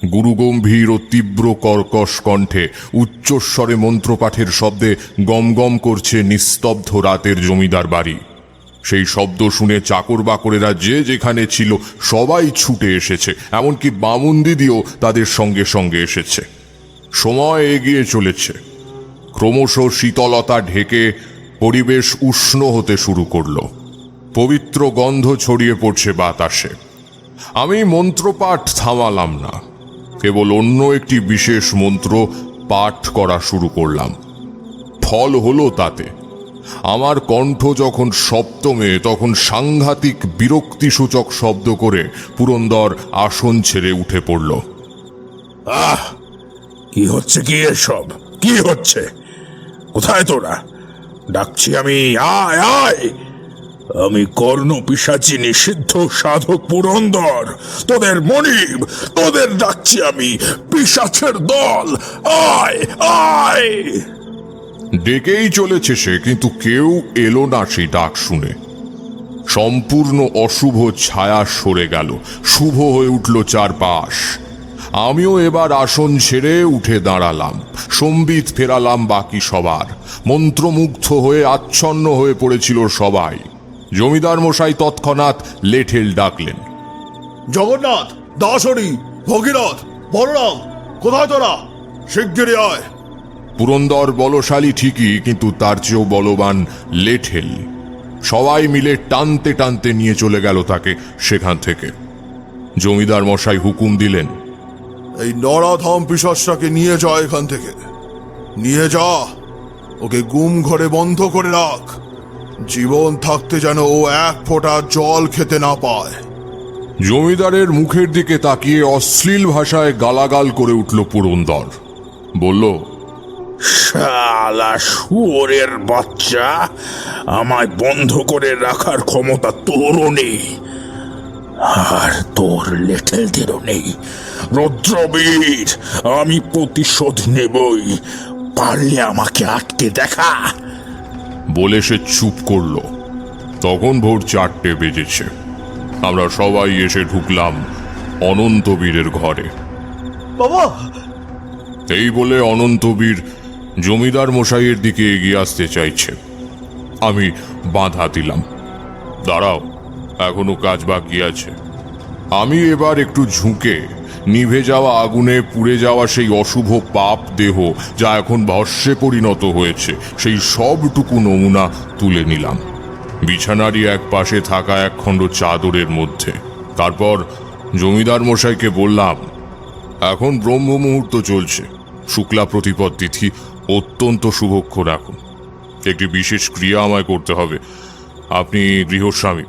গুরুগম্ভীর ও তীব্র কর্কশ কণ্ঠে উচ্চস্বরে মন্ত্রপাঠের শব্দে গমগম করছে নিস্তব্ধ রাতের জমিদার বাড়ি। সেই শব্দ শুনে চাকর বাকরেরা যে যেখানে ছিল সবাই ছুটে এসেছে, এমনকি বামুন দিদিও তাদের সঙ্গে সঙ্গে এসেছে। সময় এগিয়ে চলেছে। ক্রমশ শীতলতা ঢেকে পরিবেশ উষ্ণ হতে শুরু করল। পবিত্র গন্ধ ছড়িয়ে পড়ছে বাতাসে। আমি মন্ত্রপাঠ থামালাম না, কেবল অন্য একটি বিশেষ মন্ত্র পাঠ করা শুরু করলাম। ফল হলো তাতে। আমার কণ্ঠ যখন সপ্তমে, তখন সাংঘাতিক বিরক্তিসূচক শব্দ করে পুরন্দর আসন ছেড়ে উঠে পড়ল। আহ, কি হচ্ছে কি এসব? কি হচ্ছে? কোথায় তোরা? ডাকছি আমি, আয় আয়। আমি কর্ণ পিশাচী নিষিদ্ধ সাধক পুরন্দর, তোদের মনিব, তোদের ডাকছি আমি, পিশাচের দল, আয় আয়। ডেকেই চলেছে সে, কিন্তু কেউ এলো না সেই ডাক শুনে। সম্পূর্ণ অশুভ ছায়া সরে গেল, শুভ হয়ে উঠল চারপাশ। আমিও এবার আসন ছেড়ে উঠে দাঁড়ালাম, সম্বিত ফেরালাম বাকি সবার। মন্ত্রমুগ্ধ হয়ে আচ্ছন্ন হয়ে পড়েছিল সবাই। জমিদার মশাই তৎক্ষণাৎ লেঠেল ডাকলেন। জগন্নাথ, দাসরি, ভগীরথ, বলরাম, কোথায় তোরা? শিগগিরই আয়। পুরন্দর বলশালী ঠিকই, কিন্তু তার চেয়েও বলবান লেঠেল। সবাই মিলে টানতে টানতে নিয়ে চলে গেল তাকে সেখান থেকে। জমিদার মশাই হুকুম দিলেন, এই নরাধম পিশাচটাকে নিয়ে যা এখান থেকে, নিয়ে যা। ওকে গুম ঘরে বন্ধ করে রাখ। জীবন থাকতে যেন ও এক ফোঁটা জল খেতে না পায়। জমিদারের মুখের দিকে তাকিয়ে অশ্লীল ভাষায় গালাগাল করে উঠল পুরন্দর। বলল, শালা শুয়োরের বাচ্চা, আমায় বন্ধ করে রাখার ক্ষমতা তোরও নেই, আর তোর লেঠেলদেরও নেই। রুদ্রবীর, আমি প্রতিশোধ নেবই, পারলে আমাকে আটকে দেখা। বলে সে চুপ করল। তখন ভোর 4টে বেজেছে। আমরা সবাই এসে ঢুকলাম অনন্তবীরের ঘরে। বাবা! এই বলে অনন্তবীর জমিদার মশাইয়ের দিকে এগিয়ে আসতে চাইছে। আমি বাধা দিলাম, দাঁড়াও, এখনো কাজ বাকি আছে। আমি এবার একটু ঝুঁকে নিভে যাওয়া আগুনে পুড়ে যাওয়া সেই অশুভ পাপ দেহ, যা এখন ভস্মে পরিণত হয়েছে, সেই সবটুকু নমুনা তুলে নিলাম বিছানারই এক পাশে থাকা একখণ্ড চাদরের মধ্যে। তারপর জমিদার মশাইকে বললাম, এখন ব্রহ্ম মুহূর্ত চলছে, শুক্লা প্রতিপদ তিথি, অত্যন্ত শুভক্ষ রাখুন। একটি বিশেষ ক্রিয়া আমায় করতে হবে। আপনি গৃহস্বামী,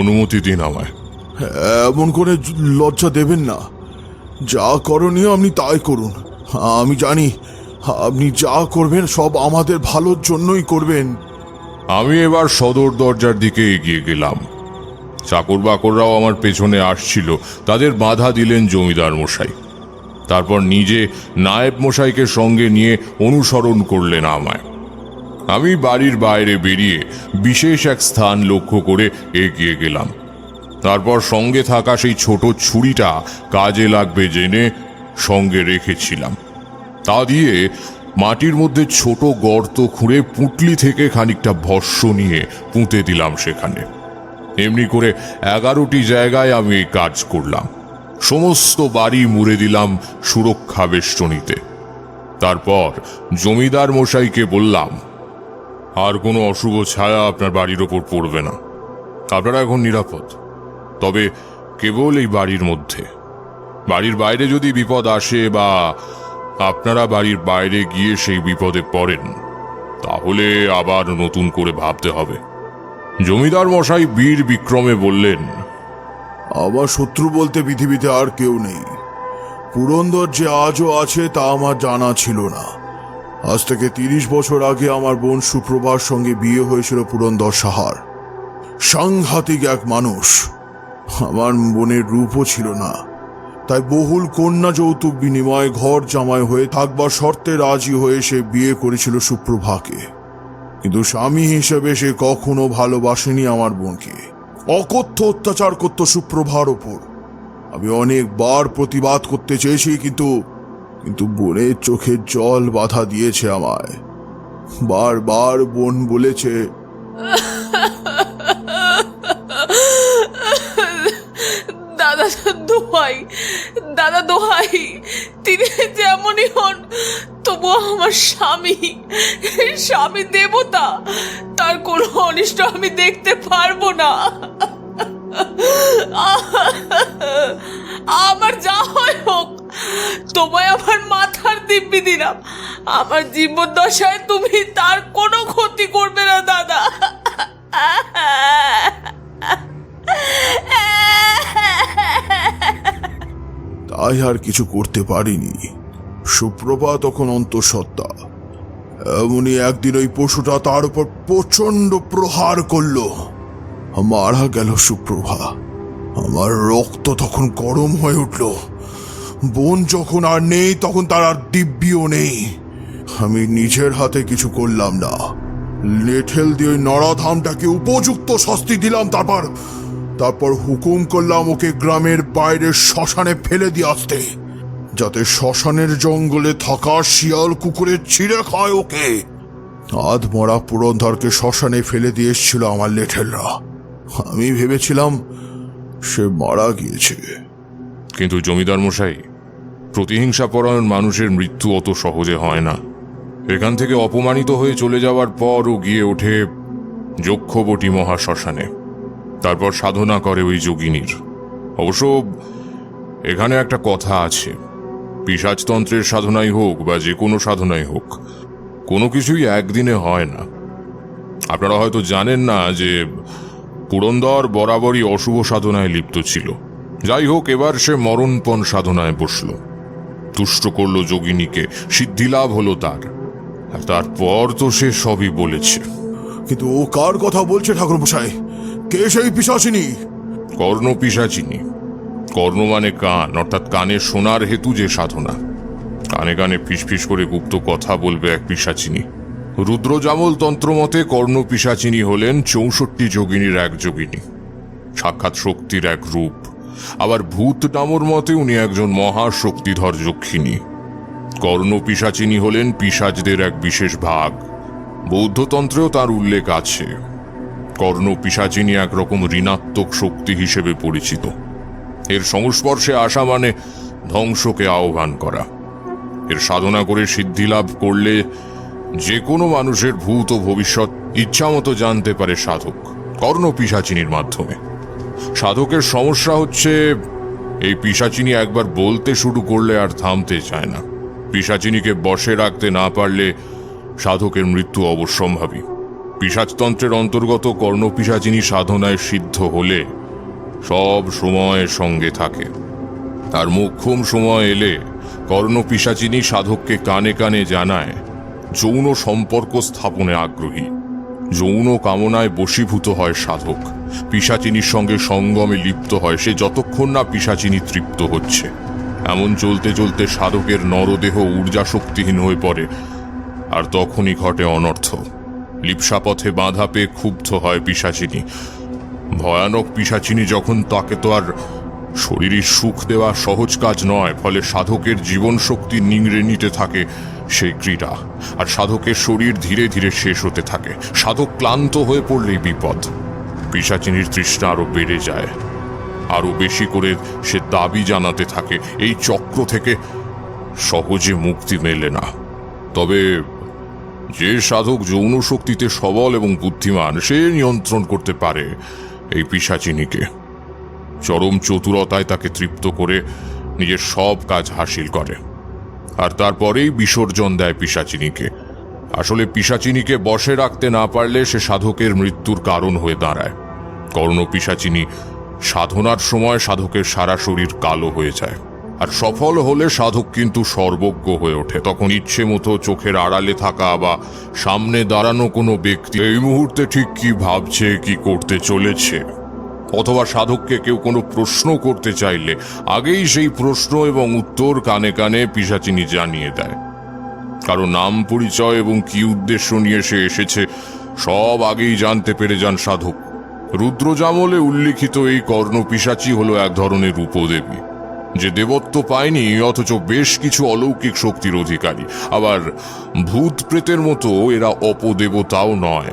অনুমতি দিন আমায়। এমন করে লজ্জা দেবেন না। যা করণীয় আপনি তাই করুন। আমি জানি আপনি যা করবেন সব আমাদের ভালোর জন্যই করবেন। আমি এবার সদর দরজার দিকে এগিয়ে গেলাম। চাকর বাকররাও আমার পেছনে আসছিল, তাদের বাধা দিলেন জমিদার মশাই। তারপর নিজে নায়েব মশাইকে সঙ্গে নিয়ে অনুসরণ করলেন আমায়। আমি বাড়ির বাইরে বেরিয়ে বিশেষ এক স্থান লক্ষ্য করে এগিয়ে গেলাম। তারপর সঙ্গে থাকা সেই ছোট ছুরিটা কাজে লাগবে জেনে সঙ্গে রেখেছিলাম। তা দিয়ে মাটির মধ্যে ছোট গর্ত খুঁড়ে পুঁটলি থেকে খানিকটা ভস্ম নিয়ে পুঁতে দিলাম সেখানে। এমনি করে 11টি জায়গায় আমি এই কাজ করলাম। সমস্ত বাড়ি মুড়ে দিলাম সুরক্ষা বেষ্টনীতে। তারপর জমিদার মশাইকে বললাম, আর কোনো অশুভ ছায়া আপনার বাড়ির ওপর পড়বে না। আপনারা এখন নিরাপদ, তবে কেবল এই বাড়ির মধ্যে। বাড়ির বাইরে যদি বিপদ আসে বা আপনারা বাড়ির বাইরে গিয়ে সেই বিপদে পড়েন, তাহলে আবার নতুন করে ভাবতে হবে। জমিদার মশাই বীর বিক্রমে বললেন, আমার শত্রু বলতে পৃথিবীতে আর কেউ নেই। পুরন্দর যে আজও আছে তা আমার জানা ছিল না। আজ থেকে 30 বছর আগে আমার বোন সুপ্রভার সঙ্গে বিয়ে হয়েছিল পুরন্দর সাহার। সাংঘাতিক এক মানুষ। আমার বোনের রূপও ছিল না, তাই বহুল কন্যা যৌতুক বিনিময়ে ঘর জামাই হয়ে থাকবার শর্তে রাজি হয়ে সে বিয়ে করেছিল সুপ্রভাকে। কিন্তু স্বামী হিসেবে সে কখনো ভালোবাসেনি আমার বোনকে। অকথ্য অত্যাচার করত সুপ্রভার ওপর। আমি অনেকবার প্রতিবাদ করতে চেয়েছি, কিন্তু বোনের চোখের জল বাধা দিয়েছে আমায়। বারবার বোন বলেছে, দাদা দোহাই, তিনি যেমনই হন তবু আমার স্বামী দেবতা, তার কোনো অনিষ্ট আমি দেখতে পারবো না। আমার যা হয় হোক, তোমায় আমার মাথার দিব্যি দিলাম, আমার জীবদ্দশায় তুমি তার কোনো ক্ষতি করবে না দাদা। তাই আর কিছু করতে পারিনি। সুপ্রভা তখন অন্তঃসত্ত্বা। এমনই একদিন ওই পশুটা তার উপর প্রচন্ড প্রহার করলো। মারা গেল সুপ্রভা। আমার রক্ত তখন গরম হয়ে উঠল। বোন যখন আর নেই, তখন তার আর দিব্যিও নেই। আমি নিজের হাতে কিছু করলাম না, লেঠেল দিয়ে ওই নরাধামটাকে উপযুক্ত শাস্তি দিলাম। তারপর হুকুম করলাম ওকে গ্রামের বাইরে শ্মশানে ফেলে দিয়ে আসতে, যাতে শ্মশানের জঙ্গলে থাকা শিয়াল কুকুরে ছিঁড়ে খায় ওকে। আধমরা পুরন্দরকে শ্মশানে ফেলে দিয়ে এসেছিল আমার লেঠেলরা। আমি ভেবেছিলাম সে মারা গিয়েছে। কিন্তু জমিদার মশাই, প্রতিহিংসাপরায়ণ মানুষের মৃত্যু অত সহজে হয় না। এখান থেকে অপমানিত হয়ে চলে যাওয়ার পর ও গিয়ে ওঠে যক্ষবতী মহাশ্মশানে। তারপর সাধনা করে ওই যোগিনীর। অবশ্য এখানে একটা কথা আছে, পিশাচতন্ত্রের সাধনাই হোক বা যে কোনো সাধনাই হোক, কোনো কিছুই একদিনে হয় না। আপনারা হয়তো জানেন না যে পুরন্দর বরাবরই অশুভ সাধনায় লিপ্ত ছিল। যাই হোক, এবার সে মরণপণ সাধনায় বসল, তুষ্ট করল যোগিনীকে, সিদ্ধিলাভ হলো তার। আর তারপর তো সে সবই বলেছে। কিন্তু ও কার কথা বলছে ঠাকুরমশাই? কে সেই পিশাচিনী? কর্ণ পিশাচিনী। কর্ণ মানে কান, অর্থাৎ কানে শোনার হেতু যে সাধনা। কানে কানে ফিসফিস করে গুপ্ত কথা বলবে এক পিশাচিনী। রুদ্রজামল তন্ত্রমতে কর্ণ পিশাচিনী হলেন 64 যোগিনীর এক যোগিনী, সাক্ষাৎ শক্তির এক রূপ। আবার ভূত নামর মতে উনি একজন মহাশক্তিধর যক্ষিণী। কর্ণ পিশাচিনী হলেন পিশাচদের এক বিশেষ ভাগ। বৌদ্ধতন্ত্রেও তার উল্লেখ আছে। কর্ণ পিশাচিনী একরকম ঋণাত্মক শক্তি হিসেবে পরিচিত। এর সংস্পর্শে আসা মানে ধ্বংসকে আহ্বান করা। এর সাধনা করে সিদ্ধিলাভ করলে যে কোনো মানুষের ভূত ও ভবিষ্যৎ ইচ্ছামতো জানতে পারে সাধক, কর্ণ পিশাচিনীর মাধ্যমে। সাধকের সমস্যা হচ্ছে এই পিশাচিনী একবার বলতে শুরু করলে আর থামতে চায় না। পিশাচিনীকে বশে রাখতে না পারলে সাধকের মৃত্যু অবশ্যম্ভাবী। পিশাচতন্ত্রের অন্তর্গত কর্ণ পিশাচিনী সাধনায় সিদ্ধ হলে সব সময় সঙ্গে থাকে। আর মোক্ষম সময় এলে কর্ণ পিশাচিনী সাধককে কানে কানে জানায় যৌন সম্পর্ক স্থাপনে আগ্রহী। যৌন কামনায় বশীভূত হয় সাধক, পিশাচিনীর সঙ্গে সঙ্গমে লিপ্ত হয় সে যতক্ষণ না পিশাচিনী তৃপ্ত হচ্ছে। এমন চলতে চলতে সাধকের নরদেহ ঊর্জা শক্তিহীন হয়ে পড়ে, আর তখনই ঘটে অনর্থ। লিপ্সাপথে বাধা পেয়ে ক্ষুব্ধ হয় পিশাচিনী। ভয়ানক পিশাচিনী যখন তাকে তো আর শরীরের সুখ দেওয়া সহজ কাজ নয়, ফলে সাধকের জীবন শক্তি নিংড়ে নিতে থাকে সেই ক্রীড়া। আর সাধকের শরীর ধীরে ধীরে শেষ হতে থাকে। সাধক ক্লান্ত হয়ে পড়লেই বিপদ। পিশাচিনীর তৃষ্ণা আরো বেড়ে যায়, আরো বেশি করে সে দাবি জানাতে থাকে। এই চক্র থেকে সহজে মুক্তি মেলে না। তবে যে সাধক যৌন শক্তিতে সবল এবং বুদ্ধিমান, সে নিয়ন্ত্রণ করতে পারে এই পিশাচিনীকে। চরম চতুরতায় তাকে তৃপ্ত করে নিজের সব কাজ হাসিল করে, আর তারপরেই বিসর্জন দেয় পিশাচিনীকে। আসলে পিশাচিনীকে বশে রাখতে না পারলে সে সাধকের মৃত্যুর কারণ হয়ে দাঁড়ায়। কর্ণ পিশাচিনী সাধনার সময় সাধকের সারা শরীর কালো হয়ে যায়, আর সফল হলে সাধক কিন্তু সর্বজ্ঞ হয়ে ওঠে। তখন ইচ্ছে মতো চোখের আড়ালে থাকা বা সামনে দাঁড়ানো কোনো ব্যক্তি এই মুহূর্তে ঠিক কি ভাবছে, কি করতে চলেছে, অথবা সাধককে কেউ কোনো প্রশ্ন করতে চাইলে আগেই সেই প্রশ্ন এবং উত্তর কানে কানে পিশাচিনী জানিয়ে দেয়। কারো নাম পরিচয় এবং কি উদ্দেশ্য নিয়ে সে এসেছে সব আগেই জানতে পেরে যান সাধক। রুদ্রজামলে উল্লিখিত এই কর্ণ পিশাচী হলো এক ধরনের উপদেবী, যে দেবত্ব পায়নি অথচ বেশ কিছু অলৌকিক শক্তির অধিকারী। আবার ভূত প্রেতের মতো এরা অপদেবতাও নয়।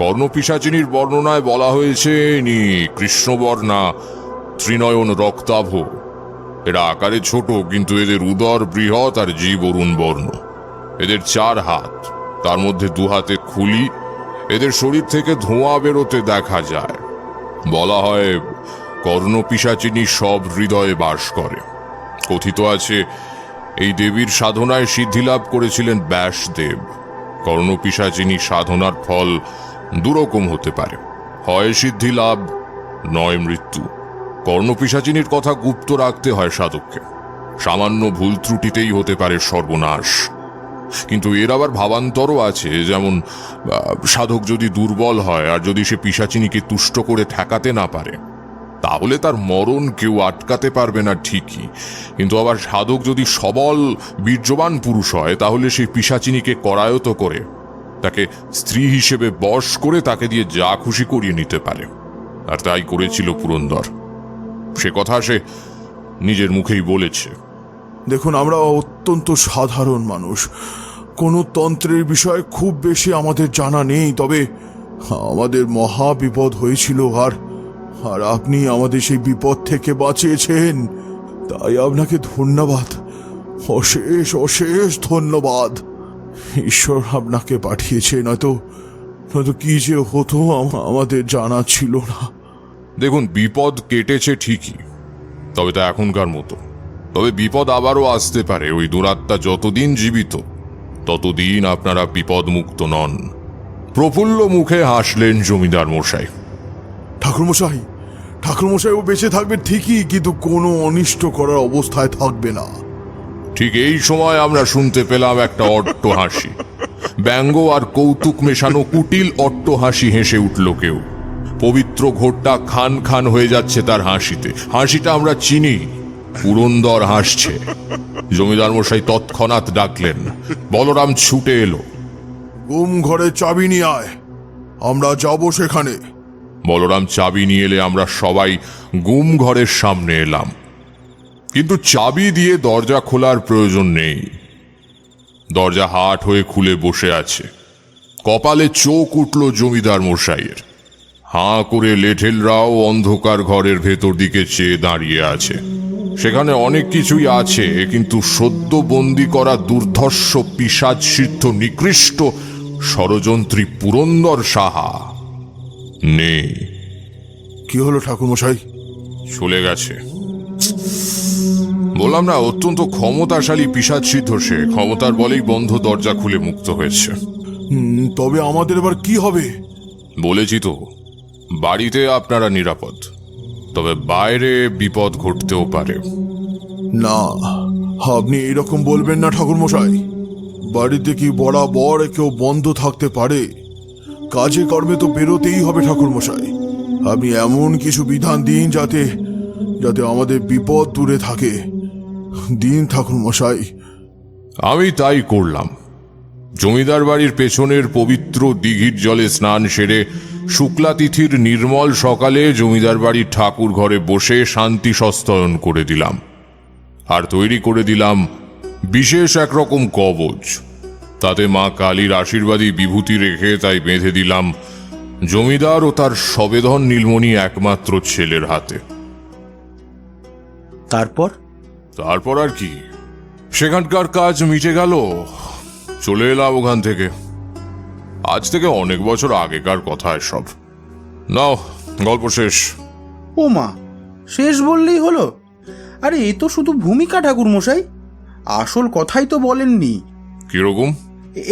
কর্ণ পিশাচিনীর বর্ণনায় বলা হয়েছে ইনি কৃষ্ণবর্ণা, ত্রিনয়ন রক্তাভ। এরা আকারে ছোট, কিন্তু এদের উদর বৃহৎ আর জীব অরুণ বর্ণ। এদের 4 হাত, তার মধ্যে 2 হাতে খুলি। এদের শরীর থেকে ধোঁয়া বেরোতে দেখা যায়। বলা হয় কর্ণ পিশাচিনী সব হৃদয়ে বাস করে। কথিত আছে এই দেবীর সাধনায় সিদ্ধিলাভ করেছিলেন ব্যাসদেব। কর্ণ পিশাচিনী সাধনার ফল দুরকম হতে পারে, হয় সিদ্ধিলাভ, নয় মৃত্যু। কর্ণ পিশাচিনীর কথা গুপ্ত রাখতে হয় সাধককে। সামান্য ভুল ত্রুটিতেই হতে পারে সর্বনাশ। কিন্তু এর আবার ভাবান্তরও আছে, যেমন সাধক যদি দুর্বল হয় আর যদি সে পিশাচিনীকে তুষ্ট করে ঠেকাতে না পারে, তাহলে তার মরণ কেউ আটকাতে পারবে না ঠিকই। কিন্তু আবার সাধক যদি সবল বীর্যবান পুরুষ হয়, তাহলে সেই পিশাচিনীকে করায়ত্ত করে তাকে স্ত্রী হিসেবে বশ করে তাকে দিয়ে যা খুশি করিয়ে নিতে পারে। আর তাই করেছিল পুরন্দর। সে কথা সে নিজের মুখেই বলেছে। দেখুন, আমরা অত্যন্ত সাধারণ মানুষ, কোনো তন্ত্রের বিষয়ে খুব বেশি আমাদের জানা নেই। তবে আমাদের মহা বিপদ হয়েছিল, আর আপনি আমাদের সেই বিপদ থেকে বাঁচিয়েছেন। তাই আপনাকে ধন্যবাদ, অশেষ অশেষ ধন্যবাদ। ঈশ্বর আপনাকে পাঠিয়েছে, নয়তো কি যে হতো আমাদের জানা ছিল না। দেখুন, বিপদ কেটেছে ঠিকই, তবে তা এখনকার মতো। তবে বিপদ আবারও আসতে পারে। ওই দুরাত্মা যতদিন জীবিত ততদিন আপনারা বিপদমুক্ত নন। প্রফুল্ল মুখে হাসলেন জমিদার মশাই। ঠাকুরমশাই, ঠাকুরমশাই ও বেঁচে থাকবে ঠিকই, কিন্তু কোনো অনিষ্ট করার অবস্থায় থাকবে না। ঠিক এই সময় আমরা শুনতে পেলাম একটা অট্ট হাসি। ব্যঙ্গ আর কৌতুক মেশানো কুটিল অট্ট হাসি হেসে উঠল কেউ। পবিত্র ঘোরটা খান খান হয়ে যাচ্ছে তার হাসিতে। হাসিটা আমরা চিনি, পুরন্দর হাসছে। জমিদার মশাই তৎক্ষণাৎ ডাকলেন। বলরাম ছুটে এলো। গুম ঘরে চাবি নিয়ে আয়, আমরা যাব সেখানে। বলরাম চাবি নিয়ে এলে আমরা সবাই গুম ঘরের সামনে এলাম, কিন্তু চাবি দিয়ে দরজা খোলার প্রয়োজন নেই। দরজা হাট হয়ে খুলে বসে আছে। কপালে চোখ উঠল জমিদার মশাইয়ের। হাঁ করে লেঠেলরাও অন্ধকার ঘরের ভেতর দিকে চেয়ে দাঁড়িয়ে আছে। সেখানে অনেক কিছুই আছে, কিন্তু সদ্য বন্দি করা দুর্ধর্ষ পিশাচ সিদ্ধ নিকৃষ্ট ষড়যন্ত্রী পুরন্দর সাহা নেই। কি হলো ঠাকুরমশাই? চলে গেছে। বললাম না, অত্যন্ত ক্ষমতাশালী পিশাচ সিদ্ধ সে। ক্ষমতার বলেই বন্ধ দরজা খুলে মুক্ত হয়েছে। তবে আমাদের এবার কি হবে? বলেছি তো, বাড়িতে আপনারা নিরাপদ, তবে বাইরে বিপদ ঘটতেও পারে। না, আপনি এরকম বলবেন না ঠাকুরমশাই। বাড়িতে কি বরাবর কেউ বন্ধ থাকতে পারে? কাজে কর্মে তো বেরোতেই হবে ঠাকুরমশাই। আপনি এমন কিছু বিধান দিন যাতে যাতে আমাদের বিপদ দূরে থাকে। দিন ঠাকুরমশাই। আমি তাই করলাম। জমিদার বাড়ির পেছনের পবিত্র দিঘির জলে স্নান সেরে শুক্লা তিথির নির্মল সকালে জমিদার বাড়ির ঠাকুর ঘরে বসে শান্তি সস্তয়ন করে দিলাম। আর তৈরি করে দিলাম বিশেষ একরকম কবচ। তাতে মা কালীর আশীর্বাদী বিভূতি রেখে তাই বেঁধে দিলাম জমিদার ও তার সবেধন নীলমণি একমাত্র ছেলের হাতে। তারপর আর কি, সেখানকার কাজ মিটে গেল। চলে এলাম ওখান থেকে। আজ থেকে অনেক বছর আগেকার কথা এসব। নাও, গল্প শেষ। ও মা, শেষ বললেই হলো? আরে এ তো শুধু ভূমিকা ঠাকুরমশাই, আসল কথাই তো বলেননি। কিরকম?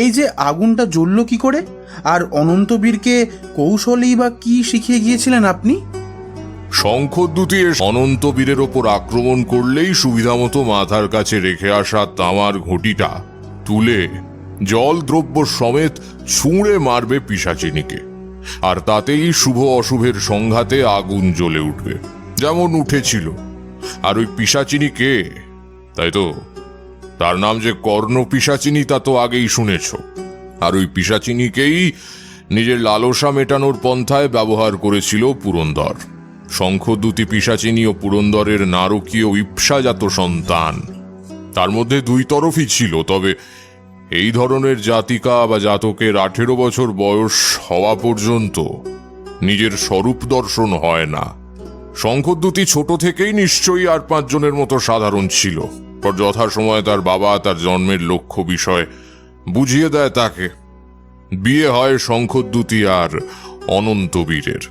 এই যে আগুনটা জ্বলল কি করে, আর অনন্তবীরকে কৌশলেই বা কি শিখিয়ে গিয়েছিলেন আপনি? শঙ্খদূতি অনন্তবীরের ওপর আক্রমণ করলেই সুবিধা মতো মাথার কাছে রেখে আসা তামার ঘটিটা তুলে জল দ্রব্য সমেত ছুঁড়ে মারবে পিশাচিনীকে, আর তাতেই শুভ অশুভের সংঘাতে আগুন জ্বলে উঠবে, যেমন উঠেছিল। আর ওই পিশাচিনী কে, তাই তো? তার নাম যে কর্ণ পিশাচিনী তা তো আগেই শুনেছ। আর ওই পিশাচিনীকেই নিজের লালসা মেটানোর পন্থায় ব্যবহার করেছিল পুরন্দর। শঙ্খদূতি পিশাচিনী ও পুরন্দরের নারকীয় ইপ্সাজাত সন্তান। তার মধ্যে দুই তরফই ছিল, তবে এই ধরনের জাতিকা বা জাতকের 18 বছর বয়স হওয়া পর্যন্ত নিজের স্বরূপ দর্শন হয় না। শঙ্খদূতি ছোট থেকেই নিশ্চয়ই আর 5 জনের মতো সাধারণ ছিল। পর যথাসময়ে তার বাবা তার জন্মের লক্ষ্য বিষয় বুঝিয়ে দেয় তাকে। বিয়ে হয় শঙ্খদূতি আর অনন্তবীরের।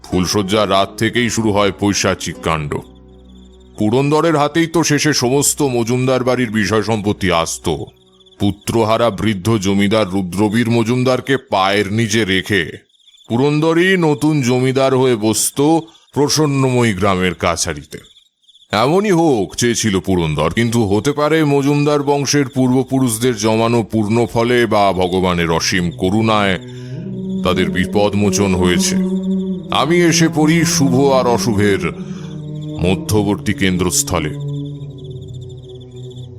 ফুলশয্যার রাত থেকেই শুরু হয় পৈশাচিক কাণ্ড। পুরন্দরের হাতেই তো শেষে সমস্ত মজুমদার বাড়ির বিষয় সম্পত্তি আসত। পুত্রহারা বৃদ্ধ জমিদার রুদ্রবীর মজুমদারকে পায়ের নিচে রেখে পুরন্দরই নতুন জমিদার হয়ে বসত প্রসন্নময়ী গ্রামের কাছারিতে। এমনই হোক চেয়েছিল পুরন্দর, কিন্তু হতে পারে মজুমদার বংশের পূর্বপুরুষদের জমানো পূর্ণ ফলে বা ভগবানের অসীম করুণায় তাদের বিপদমোচন হয়েছে। আমি এসে পড়ি শুভ আর অশুভের মধ্যবর্তী কেন্দ্রস্থলে।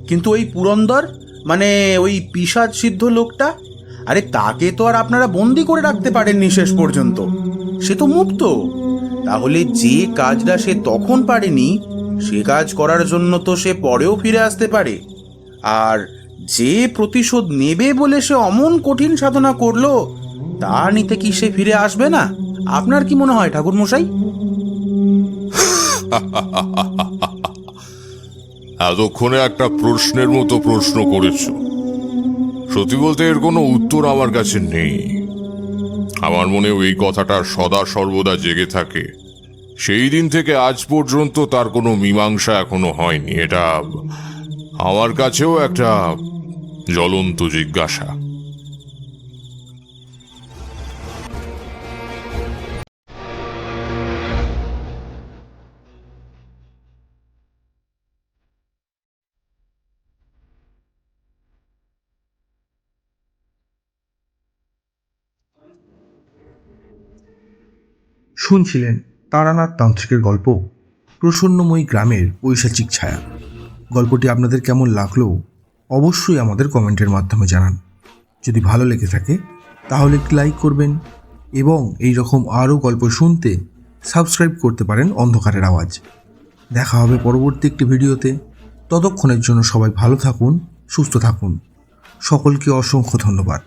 কিন্তু ওই পুরন্দর, মানে ওই পিশাচ সিদ্ধ লোকটা, আরে তাকে তো আর আপনারা বন্দি করে রাখতে পারেননি শেষ পর্যন্ত। সে তো মুক্ত। তাহলে যে কাজটা সে তখন পারেনি, সে কাজ করার জন্য তো সে পরেও ফিরে আসতে পারে। আর যে প্রতিশোধ নেবে বলে সে অমন কঠিন সাধনা করলো, তা নিতে কি সে ফিরে আসবে না? আপনার কি মনে হয় ঠাকুরমশাই? এতক্ষণে একটা প্রশ্নের মতো প্রশ্ন করেছ। সত্যি বলতে এর কোনো উত্তর আমার কাছে নেই। আমার মনেও এই কথাটা সদা সর্বদা জেগে থাকে। সেই দিন থেকে আজ পর্যন্ত তার কোনো মীমাংসা এখনো হয়নি। এটা আমার কাছেও একটা জ্বলন্ত জিজ্ঞাসা। শুনছিলেন তারানাথ তান্ত্রিকের গল্প প্রসন্নময়ী গ্রামের পৈশাচিক ছায়া। গল্পটি আপনাদের কেমন লাগলো অবশ্যই আমাদের কমেন্টের মাধ্যমে জানান। যদি ভালো লেগে থাকে তাহলে একটি লাইক করবেন এবং এই রকম আরও গল্প শুনতে সাবস্ক্রাইব করতে পারেন অন্ধকারের আওয়াজ। দেখা হবে পরবর্তী একটি ভিডিওতে। ততক্ষণের জন্য সবাই ভালো থাকুন, সুস্থ থাকুন। সকলকে অসংখ্য ধন্যবাদ।